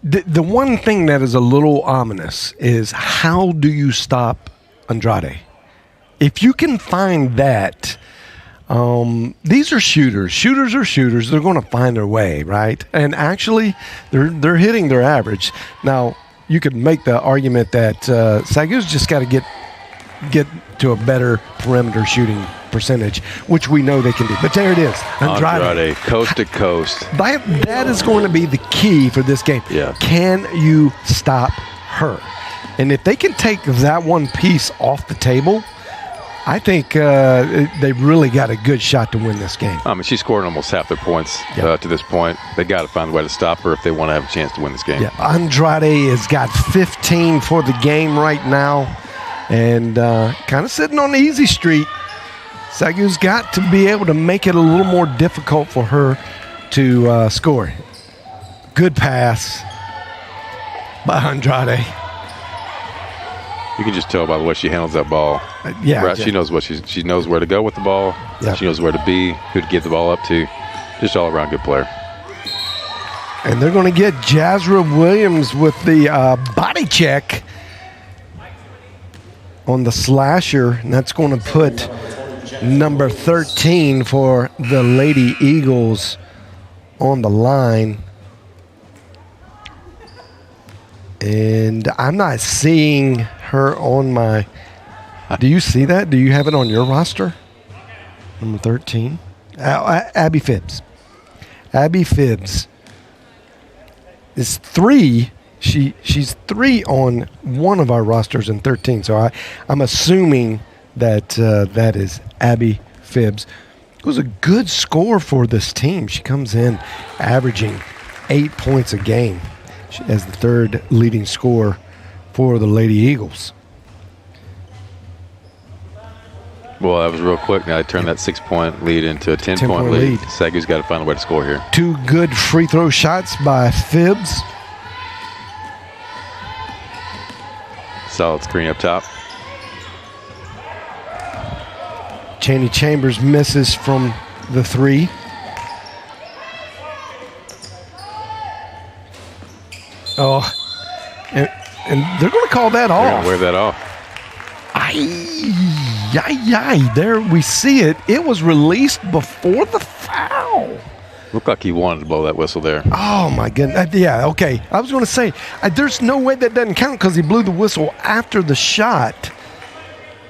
the one thing that is a little ominous is how do you stop Andrade? If you can find that, these are shooters. Shooters are shooters. They're going to find their way, right? And actually, they're hitting their average. Now, you could make the argument that SAGU's just got to get to a better perimeter shooting percentage, which we know they can do. But there it is. Andrade, coast to coast. That is going to be the key for this game. Yeah. Can you stop her? And if they can take that one piece off the table, I think they've really got a good shot to win this game. I mean, she's scored almost half their points to this point. They got to find a way to stop her if they want to have a chance to win this game. Yeah. Andrade has got 15 for the game right now, and kind of sitting on the easy street. SAGU's got to be able to make it a little more difficult for her to score. Good pass by Andrade. You can just tell by the way she handles that ball. Right? She knows she knows where to go with the ball. Yeah. She knows where to be, who to give the ball up to. Just all around good player. And they're going to get Jazra Williams with the body check on the slasher, and that's going to put number 13 for the Lady Eagles on the line. And I'm not seeing her on my... Do you see that? Do you have it on your roster? Number 13? Abby Phibbs. Abby Phibbs is 3. She's 3 on one of our rosters and 13. So I'm assuming that that is Abby Phibbs. It was a good score for this team. She comes in averaging 8 points a game as the third leading scorer for the Lady Eagles. Well, that was real quick. Now they turned that 6-point lead into a 10-point lead. SAGU's got to find a way to score here. 2 good free throw shots by Phibbs. Solid screen up top. Chaney Chambers misses from the 3. Oh, and they're going to call that off. They're going to wear that off. There we see it. It was released before the foul. Looked like he wanted to blow that whistle there. Oh, my goodness. Yeah, okay. I was going to say, there's no way that doesn't count because he blew the whistle after the shot.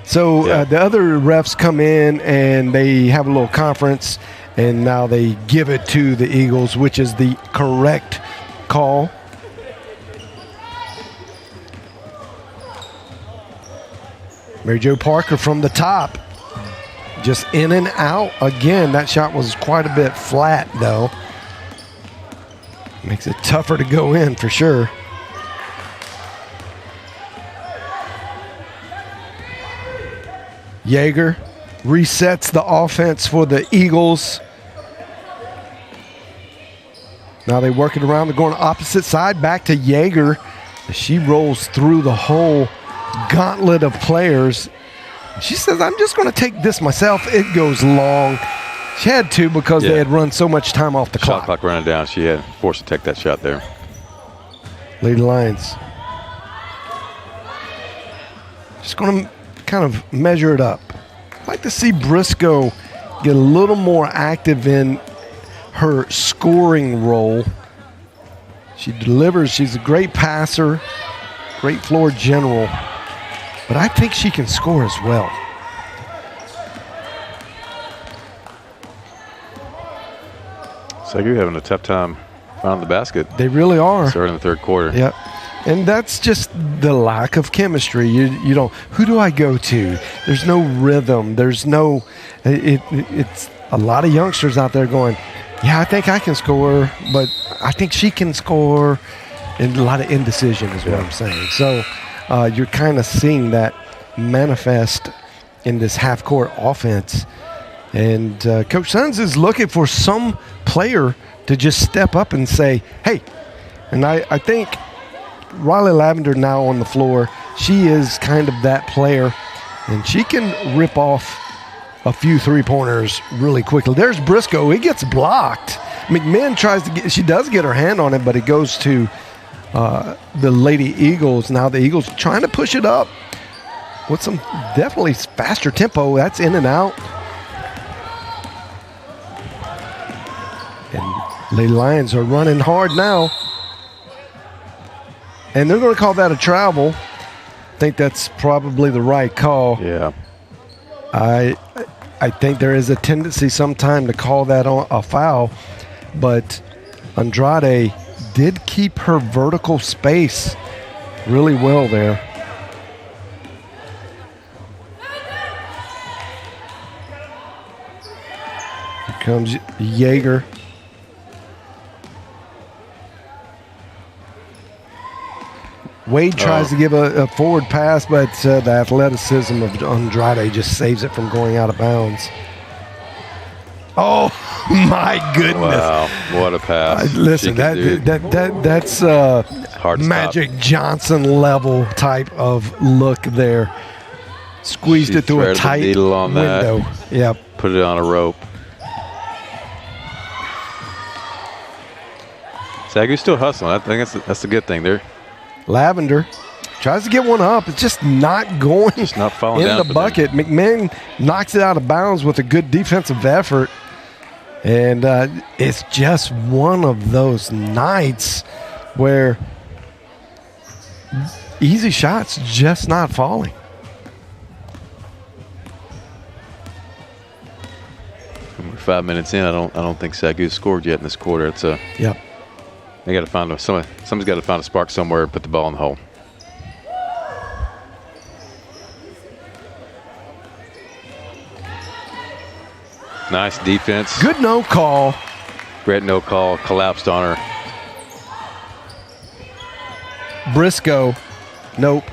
So the other refs come in and they have a little conference, and now they give it to the Eagles, which is the correct call. Mary Jo Parker from the top. just in and out. Again, that shot was quite a bit flat, though. Makes it tougher to go in for sure. Yeager resets the offense for the Eagles. Now they work it around. They're going opposite side, back to Yeager. She rolls through the whole gauntlet of players. She says, I'm just going to take this myself. It goes long. She had to because they had run so much time off the clock. Shot clock running down. She had forced to take that shot there. Lady Lions just going to kind of measure it up. I'd like to see Briscoe get a little more active in her scoring role. She delivers. She's a great passer, great floor general, but I think she can score as well. SAGU having a tough time finding the basket. They really are. Starting in the third quarter. Yep. And that's just the lack of chemistry. You don't, who do I go to? There's no rhythm. There's no, it's a lot of youngsters out there going, yeah, I think I can score, but I think she can score. And a lot of indecision is what I'm saying. So you're kind of seeing that manifest in this half-court offense. And Coach Sons is looking for some player to just step up and say, hey, and I think Riley Lavender now on the floor, she is kind of that player, and she can rip off a few three-pointers really quickly. There's Briscoe. He gets blocked. McMahon tries to get, she does get her hand on it, but it goes to the Lady Eagles. Now the Eagles trying to push it up with some definitely faster tempo. That's in and out. And Lady Lions are running hard now. And they're going to call that a travel. I think that's probably the right call. Yeah. I think there is a tendency sometime to call that a foul, but Andrade did keep her vertical space really well there. Here comes Yeager. Wade tries to give a forward pass, but the athleticism of Andrade just saves it from going out of bounds. Oh, my goodness. Wow, what a pass. Listen, that's Magic Johnson level type of look there. Squeezed it through a tight window. Yeah. Put it on a rope. SAGU's still hustling. I think that's a good thing there. Lavender tries to get one up. It's just not going not falling in down the bucket. McMahon knocks it out of bounds with a good defensive effort. And it's just one of those nights where easy shots just not falling. We're 5 minutes in. I don't think SAGU scored yet in this quarter. It's a They got to find somebody's got to find a spark somewhere and put the ball in the hole. Nice defense. Good no call. Great no call. Collapsed on her. Briscoe. Nope.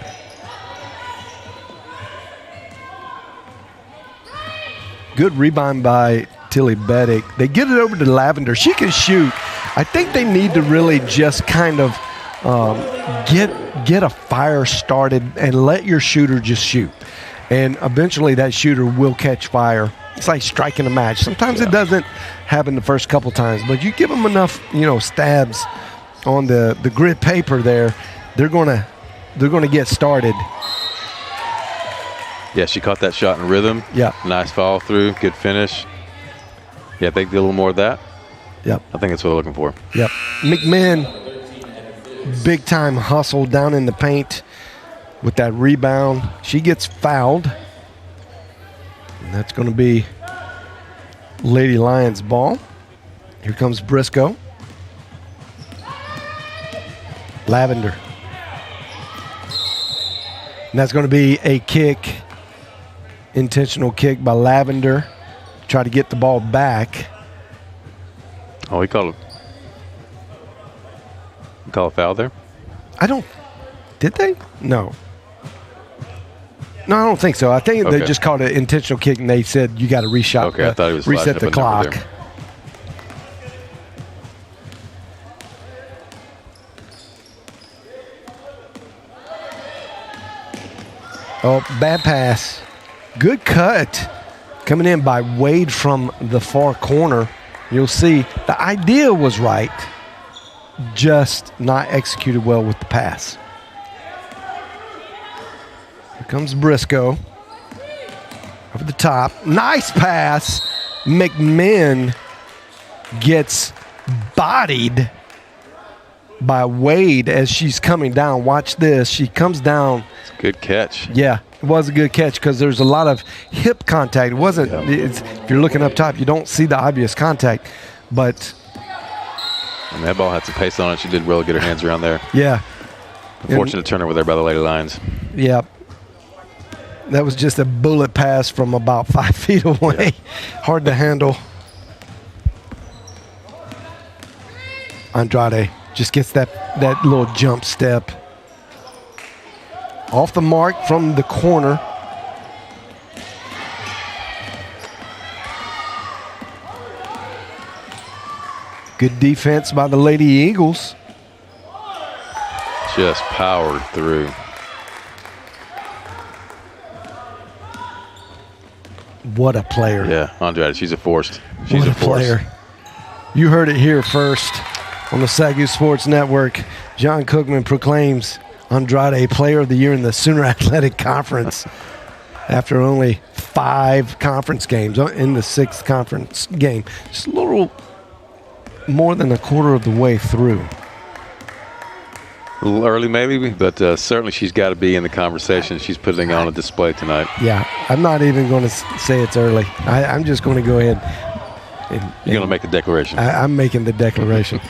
Good rebound by Tilly Beddick. They get it over to Lavender. She can shoot. I think they need to really just kind of get a fire started and let your shooter just shoot. And eventually that shooter will catch fire. It's like striking a match. Sometimes it doesn't happen the first couple times, but you give them enough, stabs on the grid paper there, they're gonna get started. Yeah, she caught that shot in rhythm. Yeah. Nice follow through. Good finish. Yeah, they did a little more of that. Yep. I think that's what they're looking for. Yep. McMahon, big time hustle down in the paint with that rebound. She gets fouled. And that's going to be Lady Lions ball. Here comes Briscoe. Lavender. And that's going to be a kick intentional kick by Lavender. Try to get the ball back. Oh, he called a foul there? Did they? No. No, I don't think so. I think they just called an intentional kick, and they said you got to reshot. Okay, I thought he was reset the clock. Oh, bad pass. Good cut. Coming in by Wade from the far corner. You'll see the idea was right, just not executed well with the pass. Here comes Briscoe. Over the top. Nice pass. McMinn gets bodied by Wade as she's coming down. Watch this. She comes down. It's a good catch. Yeah, it was a good catch because there's a lot of hip contact. It wasn't, if you're looking up top, you don't see the obvious contact, but. And that ball had some pace on it. She did really get her hands around there. Yeah. Unfortunate turnover there by the Lady Lions. Yeah. That was just a bullet pass from about 5 feet away. Yeah. Hard to handle. Andrade just gets that little jump step. Off the mark from the corner. Good defense by the Lady Eagles. Just powered through. What a player. Yeah, Andrade, she's a force. What a player. You heard it here first on the SAGU Sports Network. John Cookman proclaims Andrade Player of the Year in the Sooner Athletic Conference after only 5 conference games in the 6th conference game. Just a little more than a quarter of the way through. A little early maybe, but certainly she's got to be in the conversation. She's putting on a display tonight. Yeah, I'm not even going to say it's early. I'm just going to go ahead. You're going to make the declaration. I'm making the declaration.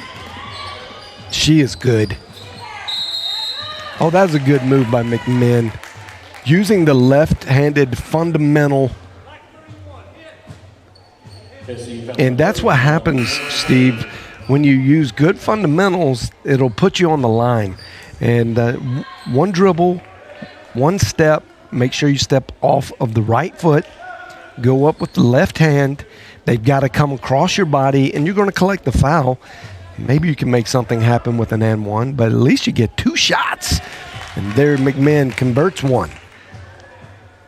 She is good. Oh, that was a good move by McMinn. Using the left-handed fundamental. And that's what happens, Steve. When you use good fundamentals, it'll put you on the line. And one dribble, one step, make sure you step off of the right foot, go up with the left hand. They've got to come across your body, and you're going to collect the foul. Maybe you can make something happen with an and one, but at least you get 2 shots. And there McMinn converts 1.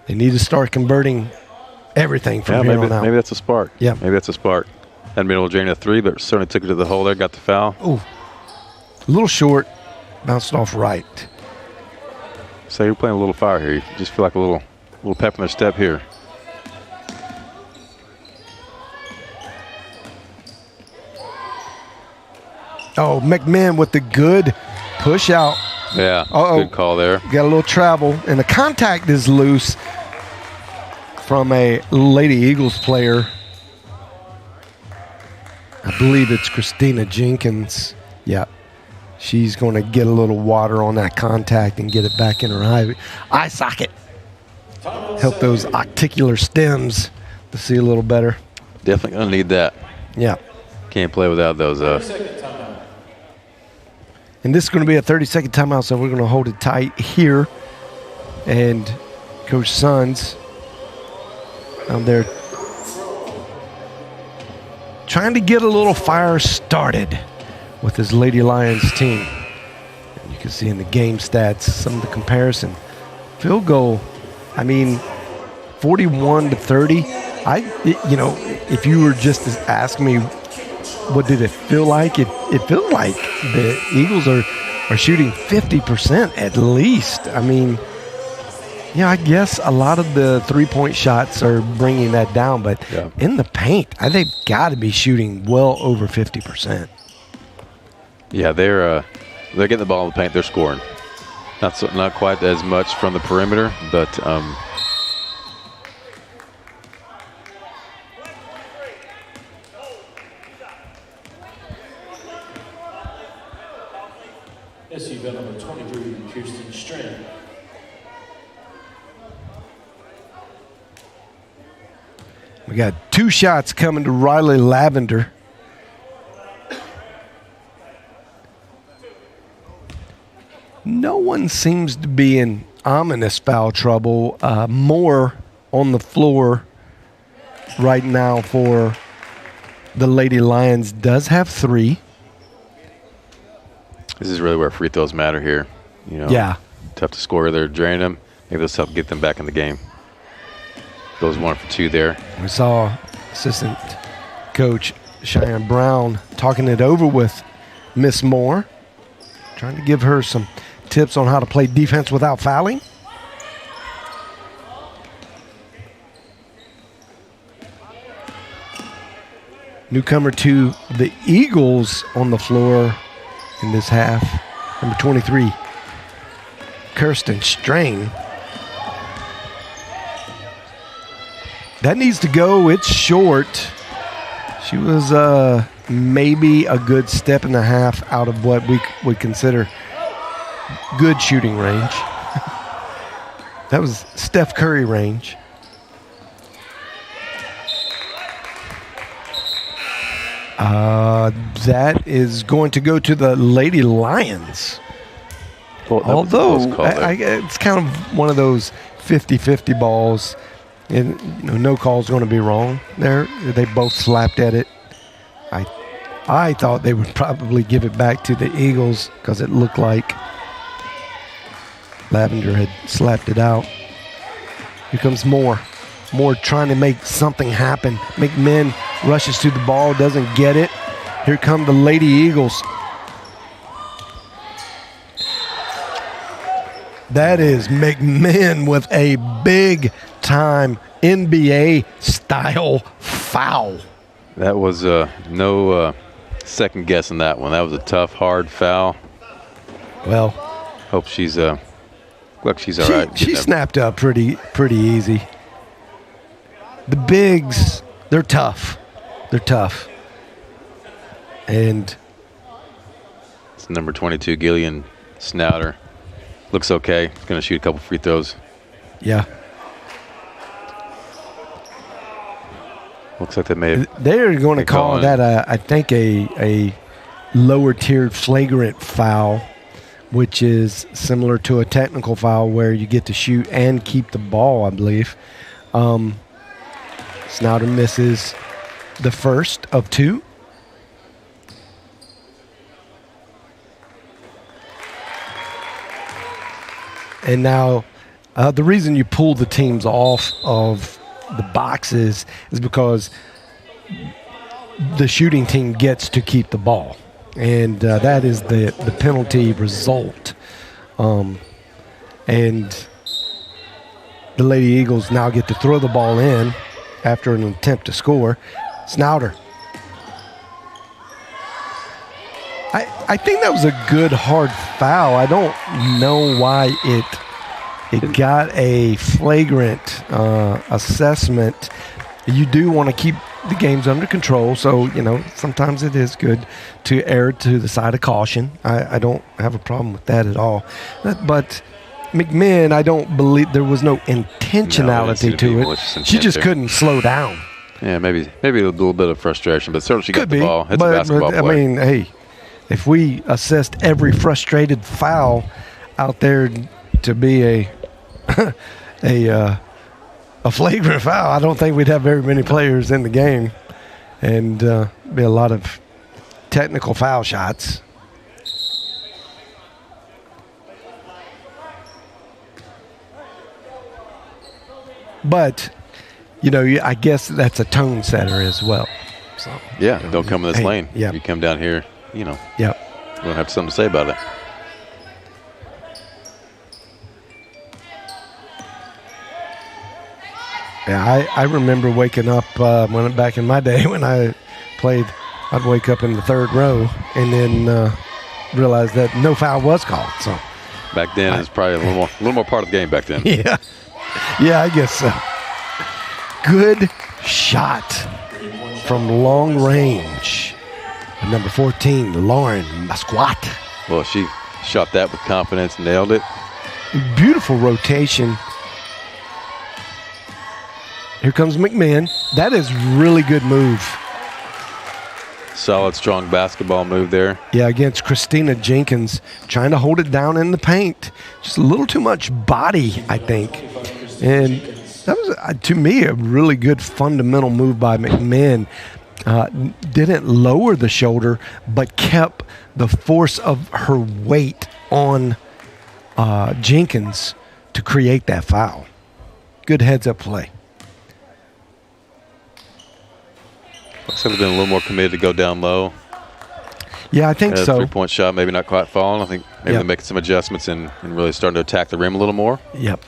They need to start converting everything from here on out. Maybe that's a spark. Yeah. Maybe that's a spark. Hadn't been able to drain a 3, but certainly took it to the hole there, got the foul. Ooh, a little short, bounced off right. So you're playing a little fire here. You just feel like a little pep in their step here. Oh, McMinn with the good push out. Yeah, good call there. Got a little travel, and the contact is loose from a Lady Eagles player. I believe it's Christina Jenkins. Yeah. She's going to get a little water on that contact and get it back in her eye socket. Help those articular stems to see a little better. Definitely going to need that. Yeah. Can't play without those. And this is going to be a 30-second timeout, so we're going to hold it tight here. And Coach Sons out there trying to get a little fire started with his Lady Lions team. And you can see in the game stats some of the comparison. Field goal, I mean, 41-30. If you were just to ask me what did it feel like, it feels like the Eagles are shooting 50% at least. I mean, yeah, I guess a lot of the three-point shots are bringing that down, but in the paint, they've got to be shooting well over 50%. Yeah, they're getting the ball in the paint. They're scoring. Not quite as much from the perimeter, but SU got number 23, Kirsten Strand. We got 2 shots coming to Riley Lavender. No one seems to be in ominous foul trouble. More on the floor right now for the Lady Lions. Does have 3. This is really where free throws matter here. Yeah. Tough to score. They're draining them. Maybe this help get them back in the game. Goes 1 for 2 there. We saw assistant coach Cheyenne Brown talking it over with Miss Moore, trying to give her some tips on how to play defense without fouling. Newcomer to the Eagles on the floor in this half, number 23, Kirsten Strain. That needs to go. It's short. She was maybe a good step and a half out of what we would consider good shooting range. That was Steph Curry range. That is going to go to the Lady Lions. Well, although it's kind of one of those 50-50 balls. And no call is going to be wrong there. They both slapped at it. I thought they would probably give it back to the Eagles because it looked like Lavender had slapped it out. Here comes Moore. Moore trying to make something happen. McMinn rushes to the ball, doesn't get it. Here come the Lady Eagles. That is McMinn with a big-time NBA-style foul. That was no second guess in that one. That was a tough, hard foul. Well, hope she's all right. She snapped up pretty easy. The bigs, they're tough. They're tough. And it's number 22, Gillian Snouter. Looks okay. Going to shoot a couple free throws. Yeah. Looks like they may have. They're going to call that, I think, a lower tiered flagrant foul, which is similar to a technical foul where you get to shoot and keep the ball, I believe. Snouter misses the first of 2. And now the reason you pull the teams off of the boxes is because the shooting team gets to keep the ball. And that is the penalty result. And the Lady Eagles now get to throw the ball in after an attempt to score. Snouter. I think that was a good hard foul. I don't know why it got a flagrant assessment. You do want to keep the games under control, so sometimes it is good to err to the side of caution. I don't have a problem with that at all. But McMinn, I don't believe there was no intentionality to it. She just couldn't slow down. Yeah, maybe a little bit of frustration, but certainly she got the ball. It's a basketball play. I mean, hey, if we assessed every frustrated foul out there to be a flagrant foul, I don't think we'd have very many players in the game, and be a lot of technical foul shots. But I guess that's a tone setter as well. So yeah, don't come in this lane. Yeah. You come down here, Yep. You don't have something to say about it. Yeah, I remember waking up back in my day when I played. I'd wake up in the third row and then realize that no foul was called. So back then it was probably a little more part of the game back then. Yeah, I guess so. Good shot from long range. Number 14, Lauren Masquat. Well, she shot that with confidence, nailed it. Beautiful rotation. Here comes McMahon. That is really good move. Solid, strong basketball move there. Yeah, against Christina Jenkins, trying to hold it down in the paint. Just a little too much body, I think. And that was, to me, a really good fundamental move by McMahon. Didn't lower the shoulder, but kept the force of her weight on Jenkins to create that foul. Good heads-up play. Looks like they've been a little more committed to go down low. Yeah, I think so. Three-point shot, maybe not quite falling. I think maybe they're making some adjustments and really starting to attack the rim a little more. Yep.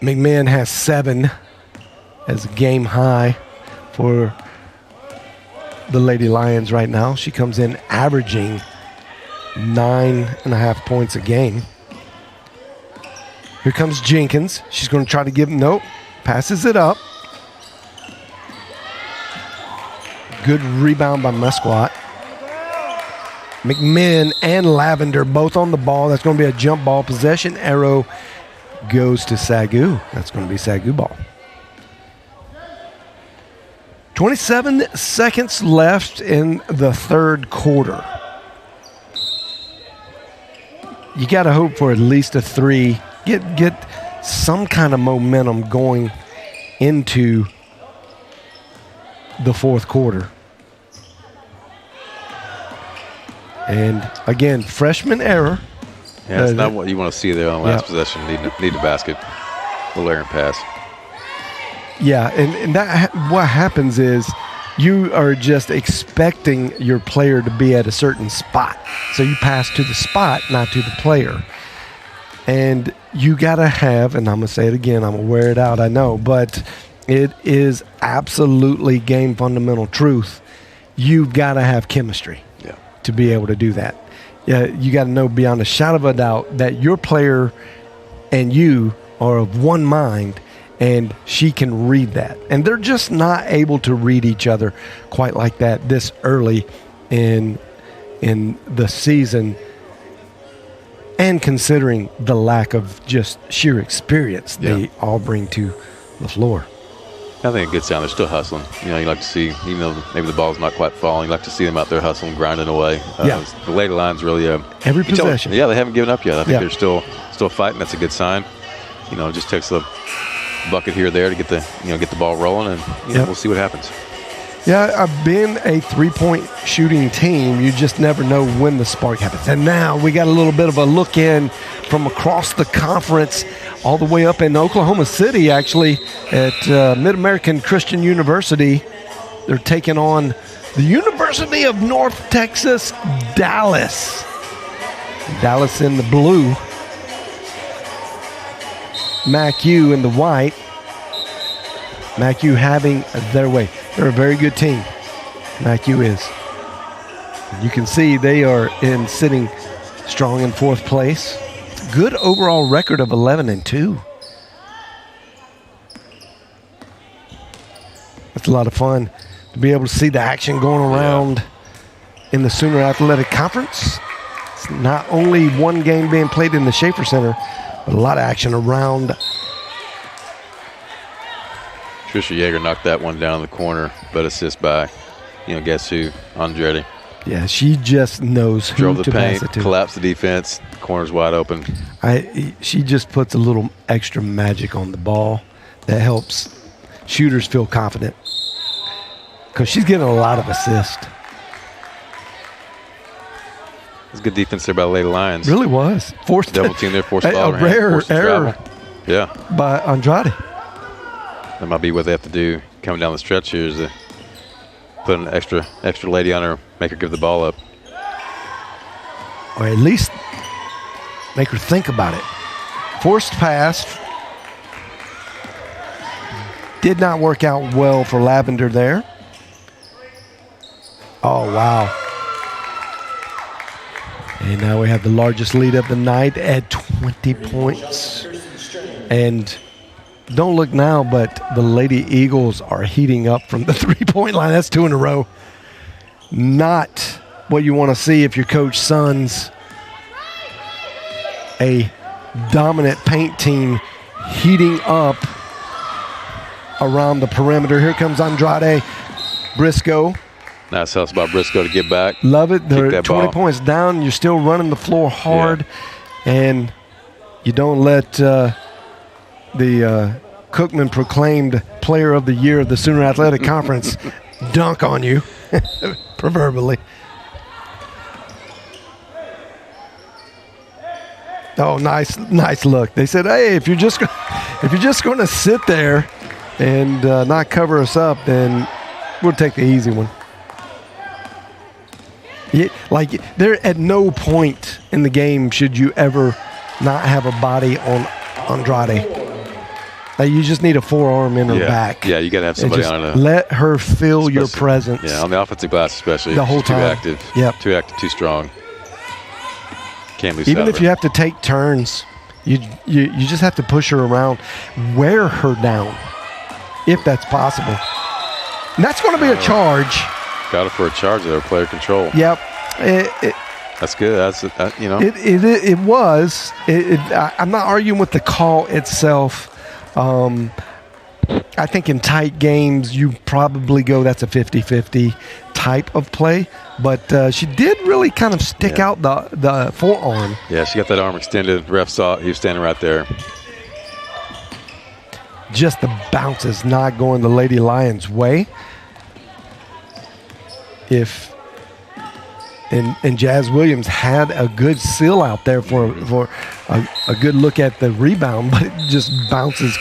McMahon has 7 as a game high for the Lady Lions right now. She comes in averaging 9.5 points a game. Here comes Jenkins. She's going to try to give him, nope, passes it up. Good rebound by Musquat. McMahon and Lavender both on the ball. That's going to be a jump ball. Possession arrow goes to SAGU. That's going to be SAGU ball. 27 seconds left in the third quarter. You got to hope for at least a 3. Get some kind of momentum going into the fourth quarter. And again, freshman error. Yeah, that's not what you want to see there on the last possession. Need a basket. A little errant pass. Yeah, and that what happens is you are just expecting your player to be at a certain spot. So you pass to the spot, not to the player. And you got to have, and I'm going to say it again, I'm going to wear it out, I know, but it is absolutely game fundamental truth. You've got to have chemistry to be able to do that. Yeah, you got to know beyond a shadow of a doubt that your player and you are of one mind, and she can read that. And they're just not able to read each other quite like that this early in the season, and considering the lack of just sheer experience they all bring to the floor. I think it gets down. They're still hustling. You know, you like to see, even though maybe the ball's not quite falling, you like to see them out there hustling, grinding away. The Lady Lions really every possession. They haven't given up yet. I think they're still fighting. That's a good sign. You know, it just takes a bucket here or there to get the ball rolling, and we'll see what happens. Yeah, I've been a three-point shooting team. You just never know when the spark happens. And now we got a little bit of a look in from across the conference, all the way up in Oklahoma City, actually, at Mid-American Christian University. They're taking on the University of North Texas, Dallas. Dallas in the blue. MACU in the white. MACU having their way. They're a very good team. MACU is. You can see they are sitting strong in fourth place. Good overall record of 11-2. It's a lot of fun to be able to see the action going around in the Sooner Athletic Conference. It's not only one game being played in the Schaefer Center, but a lot of action around. Trisha Yeager knocked that one down in the corner, but assist by, guess who? Andretti. Yeah, she just knows who Drove the to paint, pass it to. collapsed the defense, corner's wide open. She just puts a little extra magic on the ball that helps shooters feel confident, because she's getting a lot of assists. It's good defense there by the Lady Lions. Really was. Forced double team there, forced foul. A rare error by Andrade. That might be what they have to do coming down the stretch here, is to put an extra lady on her, make her give the ball up. Or at least make her think about it. Forced pass. Did not work out well for Lavender there. Oh, wow. And now we have the largest lead of the night at 20 points. And don't look now, but the Lady Eagles are heating up from the three-point line. That's 2 in a row. Not what you want to see if your coach Suns a dominant paint team heating up around the perimeter. Here comes Andrade. Briscoe. Nice helps about Briscoe to get back. Love it. They're 20 ball. points down. You're still running the floor hard, and you don't let the Cookman proclaimed Player of the Year of the Sooner Athletic Conference dunk on you, proverbially. Oh, nice look. They said, "Hey, if you're just going to sit there and not cover us up, then we'll take the easy one." Like, there at no point in the game should you ever not have a body on Andrade. Like, you just need a forearm in her back. Yeah, you got to have somebody on it. Let her feel your presence. Yeah, on the offensive glass especially. The whole She's too time. active. Yep. Too active, too strong. Can't lose Even sight if of you her. have to take turns, you just have to push her around, wear her down, if that's possible. And that's going to be a charge. Got her for a charge there, player control. Yep. That's good. That's you know. It was. I'm not arguing with the call itself. I think in tight games, you probably go that's a 50-50 type of play. But she did really kind of stick out the forearm. Yeah, she got that arm extended. Ref saw it. He was standing right there. Just the bounce is not going the Lady Lions' way. And Jazz Williams had a good seal out there for a good look at the rebound, but it just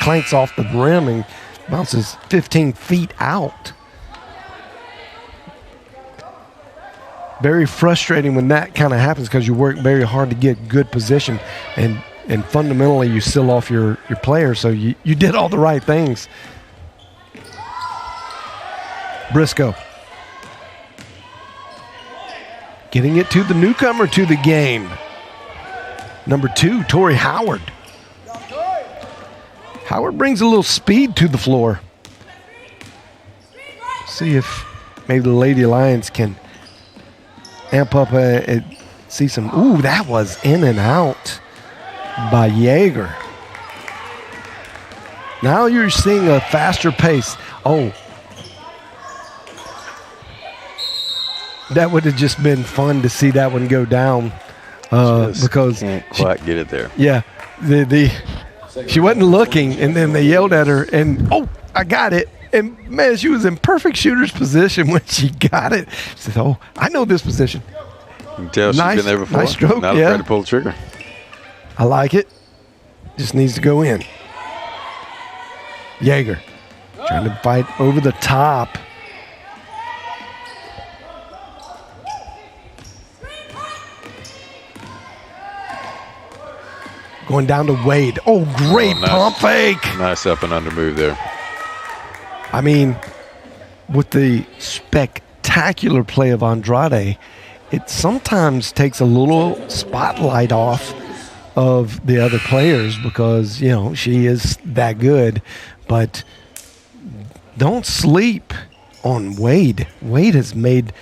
clanks off the rim and bounces 15 feet out. Very frustrating when that kind of happens because you work very hard to get good position and fundamentally you seal off your player, so you did all the right things. Briscoe. Getting it to the newcomer to the game. Number 2, Tori Howard. Howard brings a little speed to the floor. See if maybe the Lady Lions can amp up and see some. Ooh, that was in and out by Yeager. Now you're seeing a faster pace. Oh. That would have just been fun to see that one go down because can't quite get it there. Yeah, she wasn't looking, and then they yelled at her, and I got it. And man, she was in perfect shooter's position when she got it. She said, "Oh, I know this position." You can tell she's been there before. Nice stroke, Not afraid to pull the trigger. I like it. Just needs to go in. Yeager trying to fight over the top. Going down to Wade. Oh, great pump fake. Nice up and under move there. I mean, with the spectacular play of Andrade, it sometimes takes a little spotlight off of the other players because, she is that good. But don't sleep on Wade. Wade has made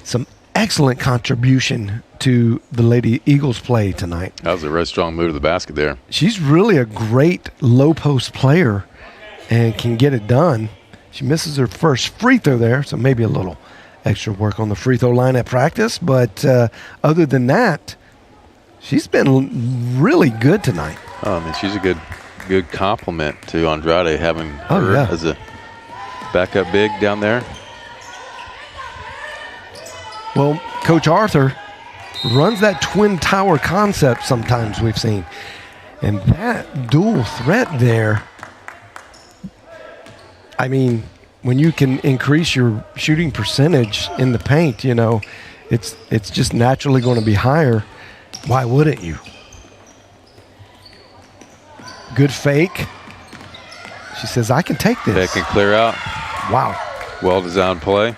some excellent contribution to the Lady Eagles play tonight. That was a very strong move to the basket there. She's really a great low post player and can get it done. She misses her first free throw there, so maybe a little extra work on the free throw line at practice. But other than that, she's been really good tonight. Oh, I mean, she's a good compliment to Andrade having her as a backup big down there. Well, Coach Arthur runs that twin tower concept sometimes we've seen. And that dual threat there, I mean, when you can increase your shooting percentage in the paint, it's just naturally going to be higher. Why wouldn't you? Good fake. She says, I can take this. They can clear out. Wow. Well-designed play.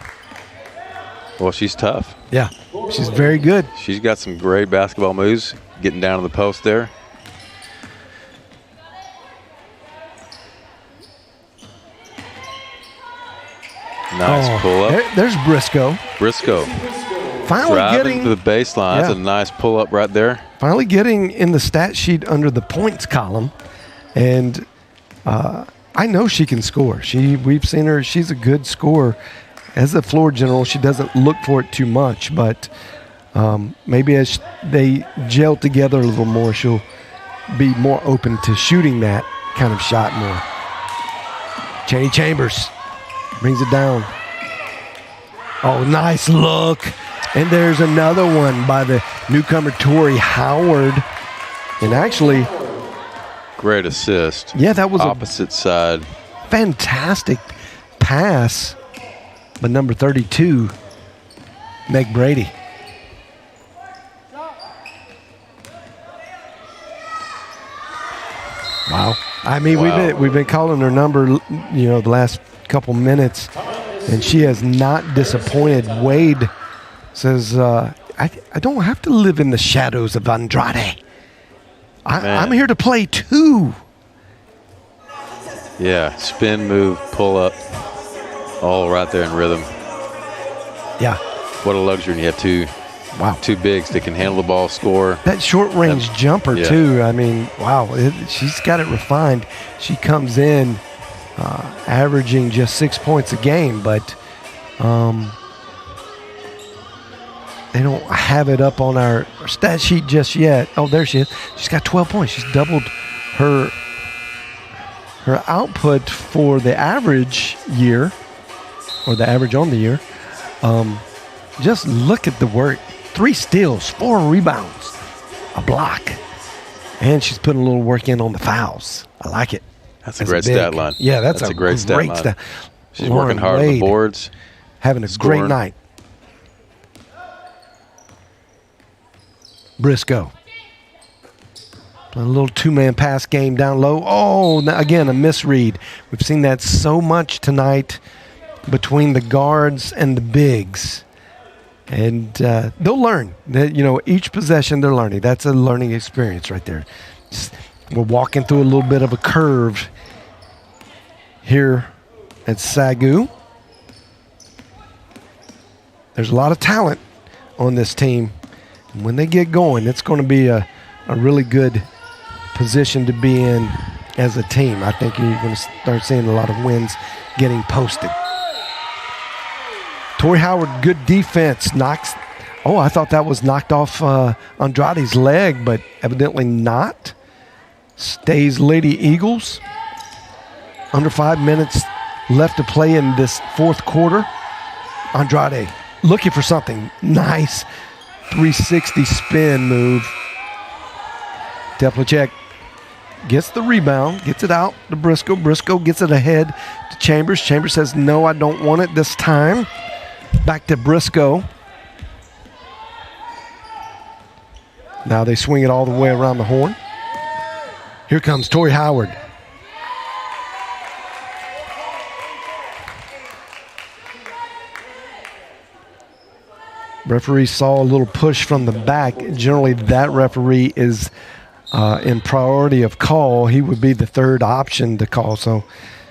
Well, she's tough. Yeah, she's very good. She's got some great basketball moves, getting down to the post there. Nice pull up. There's Briscoe. Finally driving getting to the baseline. That's a nice pull up right there. Finally getting in the stat sheet under the points column. And I I know she can score. We've seen her. She's a good scorer. As a floor general, she doesn't look for it too much, but maybe as they gel together a little more, she'll be more open to shooting that kind of shot more. Chaney Chambers brings it down. Oh, nice look. And there's another one by the newcomer, Tori Howard. And actually, great assist. Yeah, that was opposite side. Fantastic pass by number 32, Meg Brady. Wow. I mean, we've been calling her number, the last couple minutes, and she has not disappointed. Wade says, I don't have to live in the shadows of Andrade. I'm here to play too. Yeah, spin, move, pull up, all right there in rhythm. Yeah. What a luxury. And you have two bigs that can handle the ball, score. That short-range jumper, too. I mean, wow, she's got it refined. She comes in averaging just 6 points a game, but they don't have it up on our stat sheet just yet. Oh, there she is. She's got 12 points. She's doubled her output for the average year, or the average on the year. Just look at the work. 3 steals, 4 rebounds, a block. And she's putting a little work in on the fouls. I like it. That's a great stat line. Yeah, that's a great stat line. She's working hard on the boards. Having a great night. Briscoe. Playing a little two-man pass game down low. Oh, again, a misread. We've seen that so much tonight between the guards and the bigs. And they'll learn. Each possession they're learning. That's a learning experience right there. We're walking through a little bit of a curve here at SAGU. There's a lot of talent on this team. And when they get going, it's going to be a really good position to be in as a team. I think you're going to start seeing a lot of wins getting posted. Tori Howard, good defense. I thought that was knocked off Andrade's leg, but evidently not. Stays Lady Eagles. Under 5 minutes left to play in this fourth quarter. Andrade looking for something. Nice 360 spin move. Teplicek gets the rebound, gets it out to Briscoe. Briscoe gets it ahead to Chambers. Chambers says, no, I don't want it this time. Back to Briscoe. Now they swing it all the way around the horn. Here comes Tori Howard. Referee saw a little push from the back. Generally, that referee is in priority of call. He would be the third option to call, so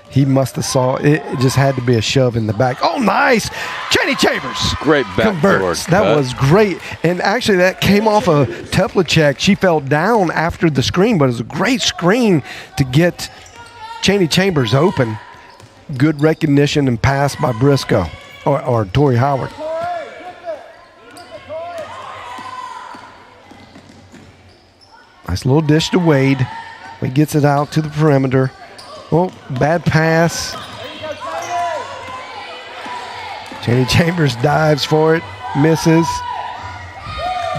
he must have saw it. It just had to be a shove in the back. Oh, nice! Chaney Chambers. Great backdoor cut. That was great. And actually, that came off of Teplicek. She fell down after the screen, but it was a great screen to get Chaney Chambers open. Good recognition and pass by Briscoe or Tori Howard. Nice little dish to Wade. He gets it out to the perimeter. Oh, bad pass. Chaney Chambers dives for it, misses.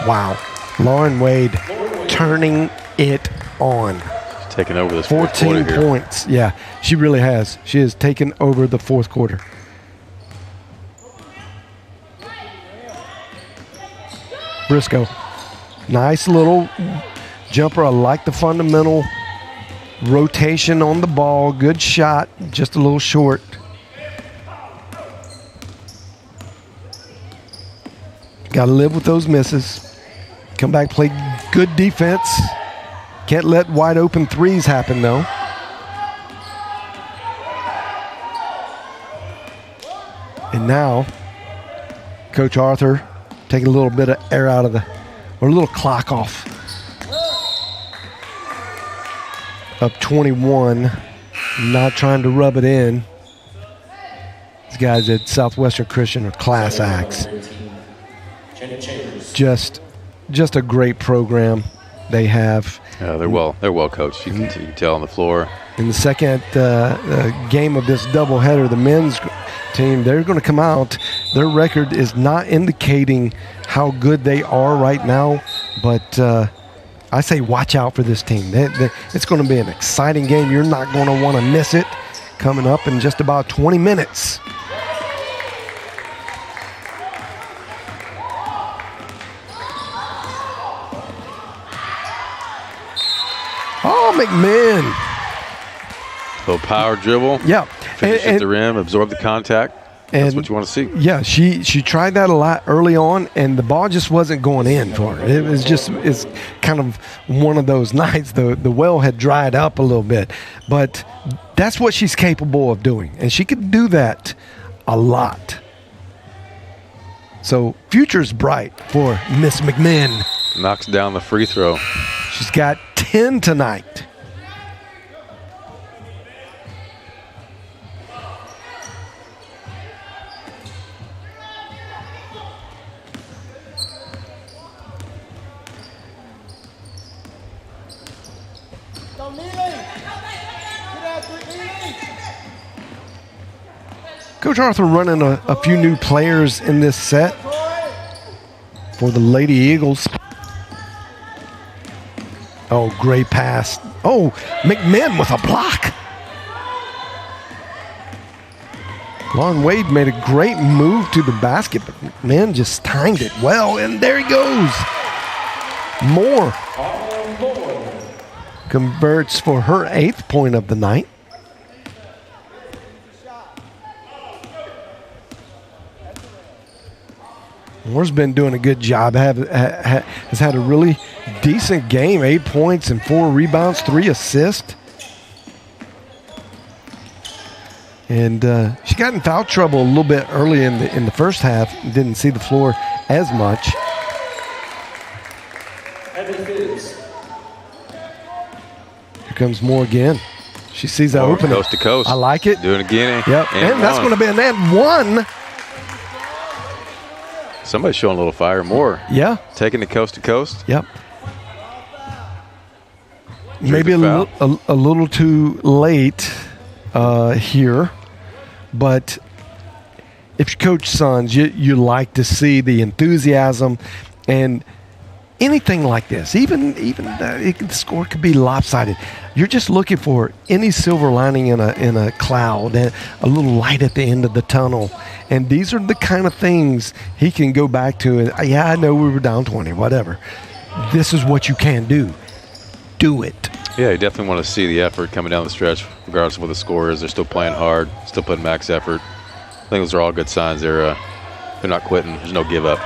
Wow. Lauren Wade turning it on. She's taking over this fourth quarter 14 points. Yeah, she really has. She has taken over the fourth quarter. Briscoe. Nice little jumper. I like the fundamental rotation on the ball. Good shot, just a little short. Got to live with those misses. Come back, play good defense. Can't let wide open threes happen, though. And now, Coach Arthur taking a little bit of air out of or a little clock off. Up 21 not trying to rub it in. These guys at Southwestern Christian are class acts. Just a great program they have. Yeah, they're well coached. You can tell on the floor. In the second game of this doubleheader, the men's team, they're going to come out. Their record is not indicating how good they are right now, but I say watch out for this team. It's going to be an exciting game. You're not going to want to miss it. Coming up in just about 20 minutes. Oh, McMahon. Little power dribble. Yeah. Finish at the rim, absorb the contact. That's what you want to see. Yeah, she tried that a lot early on, and the ball just wasn't going in for her. It's kind of one of those nights. The well had dried up a little bit, but that's what she's capable of doing, and she could do that a lot. So future's bright for Miss McMahon. Knocks down the free throw. She's got 10 tonight. Coach Arthur running a few new players in this set for the Lady Eagles. Oh, great pass. Oh, McMahon with a block. Lon Wade made a great move to the basket, but McMahon just timed it well, and there he goes. Moore converts for her 8th point of the night. Moore's been doing a good job. Has had a really decent game. 8 points and 4 rebounds, 3 assists. And she got in foul trouble a little bit early in the first half. Didn't see the floor as much. Here comes Moore again. She sees that opening. Coast to coast. I like it. Doing it again. Yep. And that's going to be an and one. Somebody's showing a little fire. Moore. Yeah. Taking it coast to coast. Yep. Maybe a little too late here, but if you coach sons, you like to see the enthusiasm and anything like this. Even the score could be lopsided. You're just looking for any silver lining in a cloud and a little light at the end of the tunnel. And these are the kind of things he can go back to. And yeah, I know we were down 20, whatever. This is what you can do. Do it. Yeah, you definitely want to see the effort coming down the stretch, regardless of what the score is. They're still playing hard, still putting max effort. I think those are all good signs. They're not quitting. There's no give up.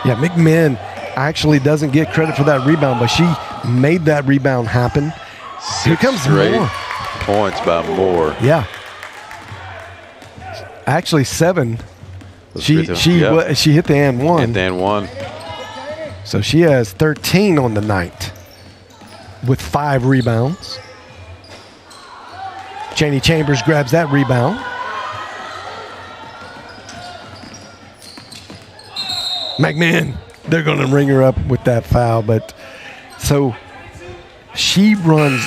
Yeah, McMahon actually doesn't get credit for that rebound, but she made that rebound happen. Here comes Moore. Points by Moore. Yeah. Actually 7. She hit the and one. Hit the and one. So she has 13 on the night with 5 rebounds. Cheney Chambers grabs that rebound. McMahon, they're going to ring her up with that foul, but so she runs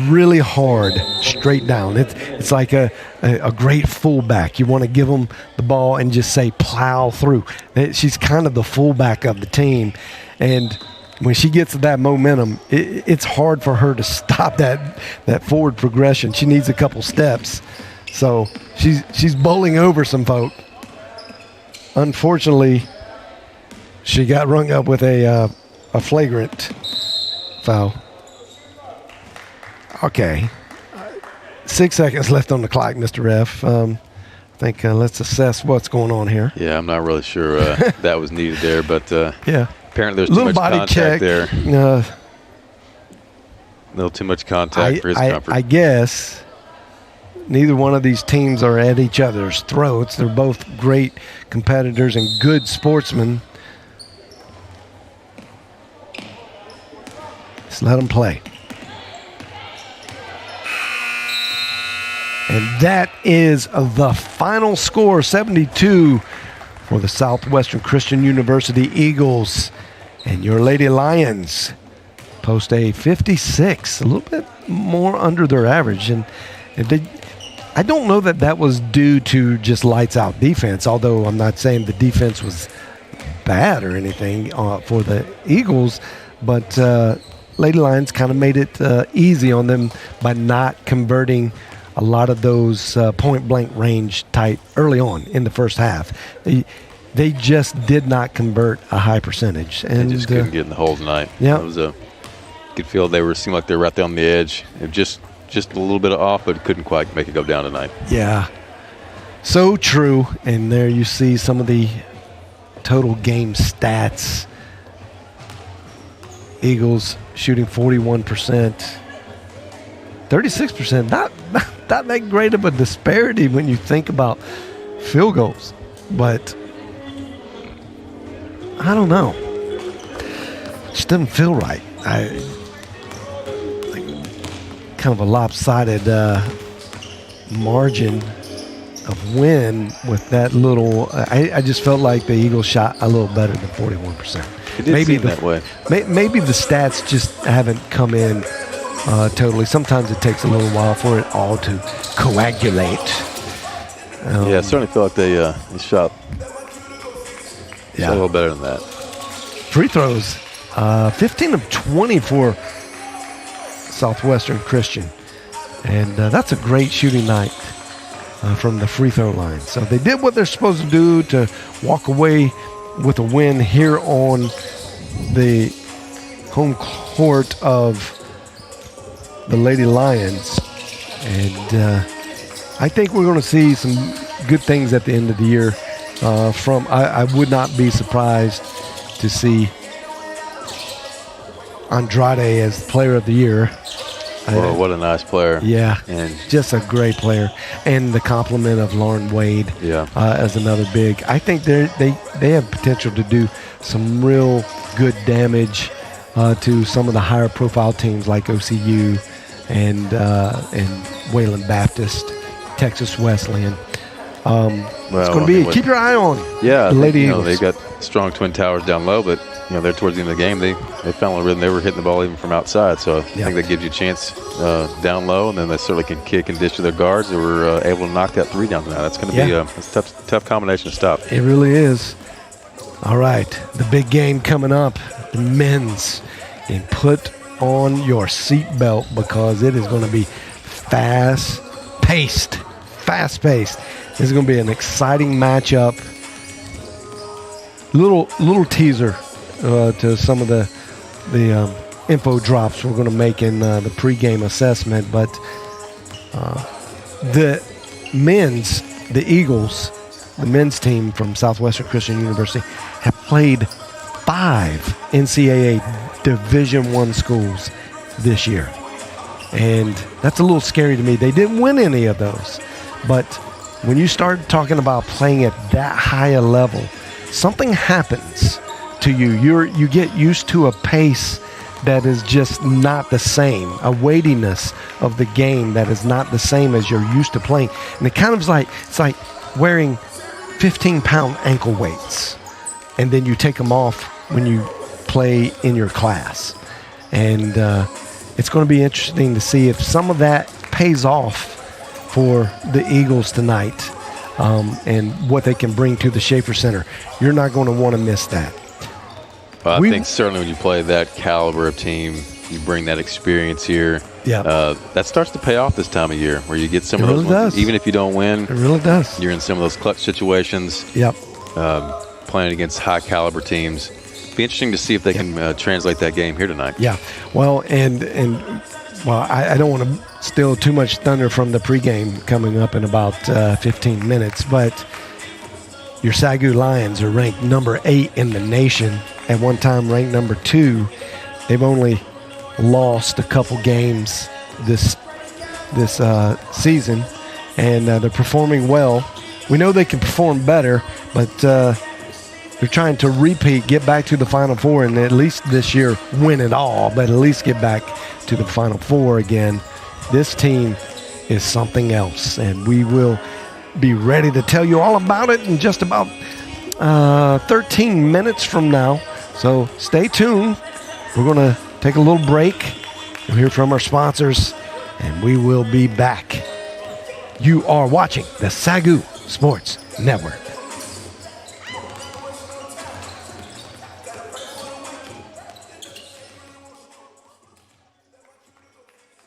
really hard straight down. It's like a great fullback. You want to give them the ball and just say plow through. She's kind of the fullback of the team, and when she gets that momentum, it's hard for her to stop that forward progression. She needs a couple steps. So she's bowling over some folk. Unfortunately, she got rung up with a flagrant foul. Okay. 6 seconds left on the clock, Mr. Ref. I think let's assess what's going on here. Yeah, I'm not really sure that was needed there, but yeah. Apparently there's too much contact check there. A little too much contact for his comfort. I guess neither one of these teams are at each other's throats. They're both great competitors and good sportsmen. Just let them play. And that is the final score, 72 for the Southwestern Christian University Eagles. And your Lady Lions post a 56, a little bit more under their average. And I don't know that was due to just lights out defense, although I'm not saying the defense was bad or anything for the Eagles, but Lady Lions kind of made it easy on them by not converting a lot of those point blank range type early on in the first half. They just did not convert a high percentage, and they just couldn't get in the hole tonight. Yeah, it was a good feel. Seemed like they were right there on the edge. It just a little bit off, but couldn't quite make it go down tonight. Yeah, so true. And there you see some of the total game stats. Eagles shooting 41%, 36%. Not that great of a disparity when you think about field goals, but I don't know. It just doesn't feel right. Kind of a lopsided margin of win with that little. I just felt like the Eagles shot a little better than 41%. It did seem that way. Maybe the stats just haven't come in totally. Sometimes it takes a little while for it all to coagulate. I certainly feel like they shot a little better than that. Free throws, 15 of 20 for Southwestern Christian. And that's a great shooting night from the free throw line. So they did what they're supposed to do to walk away with a win here on the home court of the Lady Lions. And I think we're going to see some good things at the end of the year I would not be surprised to see Andrade as Player of the Year. Well, what a nice player. Yeah, and just a great player. And the compliment of Lauren Wade as another big. I think they have potential to do some real good damage to some of the higher profile teams like OCU and Wayland Baptist, Texas Wesleyan. It's going to be keep your eye on. Yeah, the Lady Eagles. They've got strong twin towers down low, but they're towards the end of the game. They found a rhythm. They were hitting the ball even from outside, so I think that gives you a chance down low, and then they certainly can kick and dish to their guards. They were able to knock that three down tonight. That's going to be a tough combination to stop. It really is. All right, the big game coming up, the men's, and put on your seatbelt because it is going to be fast-paced. This is going to be an exciting matchup. Little teaser to some of the info drops we're going to make in the pregame assessment. But the Eagles, the men's team from Southwestern Christian University, have played 5 NCAA Division I schools this year. And that's a little scary to me. They didn't win any of those. But when you start talking about playing at that high a level, something happens to you. You get used to a pace that is just not the same, a weightiness of the game that is not the same as you're used to playing. And it kind of is like, it's like wearing 15-pound ankle weights, and then you take them off when you play in your class. And it's going to be interesting to see if some of that pays off for the Eagles tonight and what they can bring to the Schaefer Center. You're not going to want to miss that. Well, I think certainly when you play that caliber of team, you bring that experience here. Yeah, that starts to pay off this time of year where you get some of those ones. Even if you don't win, it really does. You're in some of those clutch situations. Yep. Playing against high caliber teams. Be interesting to see if they can translate that game here tonight. Yeah. Well, I don't want to steal too much thunder from the pregame coming up in about 15 minutes, but your SAGU Lions are ranked number 8 in the nation. At one time ranked number 2. They've only lost a couple games this season, and they're performing well. We know they can perform better, but they're trying to repeat, get back to the Final Four, and at least this year win it all, but at least get back to the Final Four again. This team is something else. And we will be ready to tell you all about it in just about 13 minutes from now. So stay tuned. We're going to take a little break. We'll hear from our sponsors, and we will be back. You are watching the SAGU Sports Network.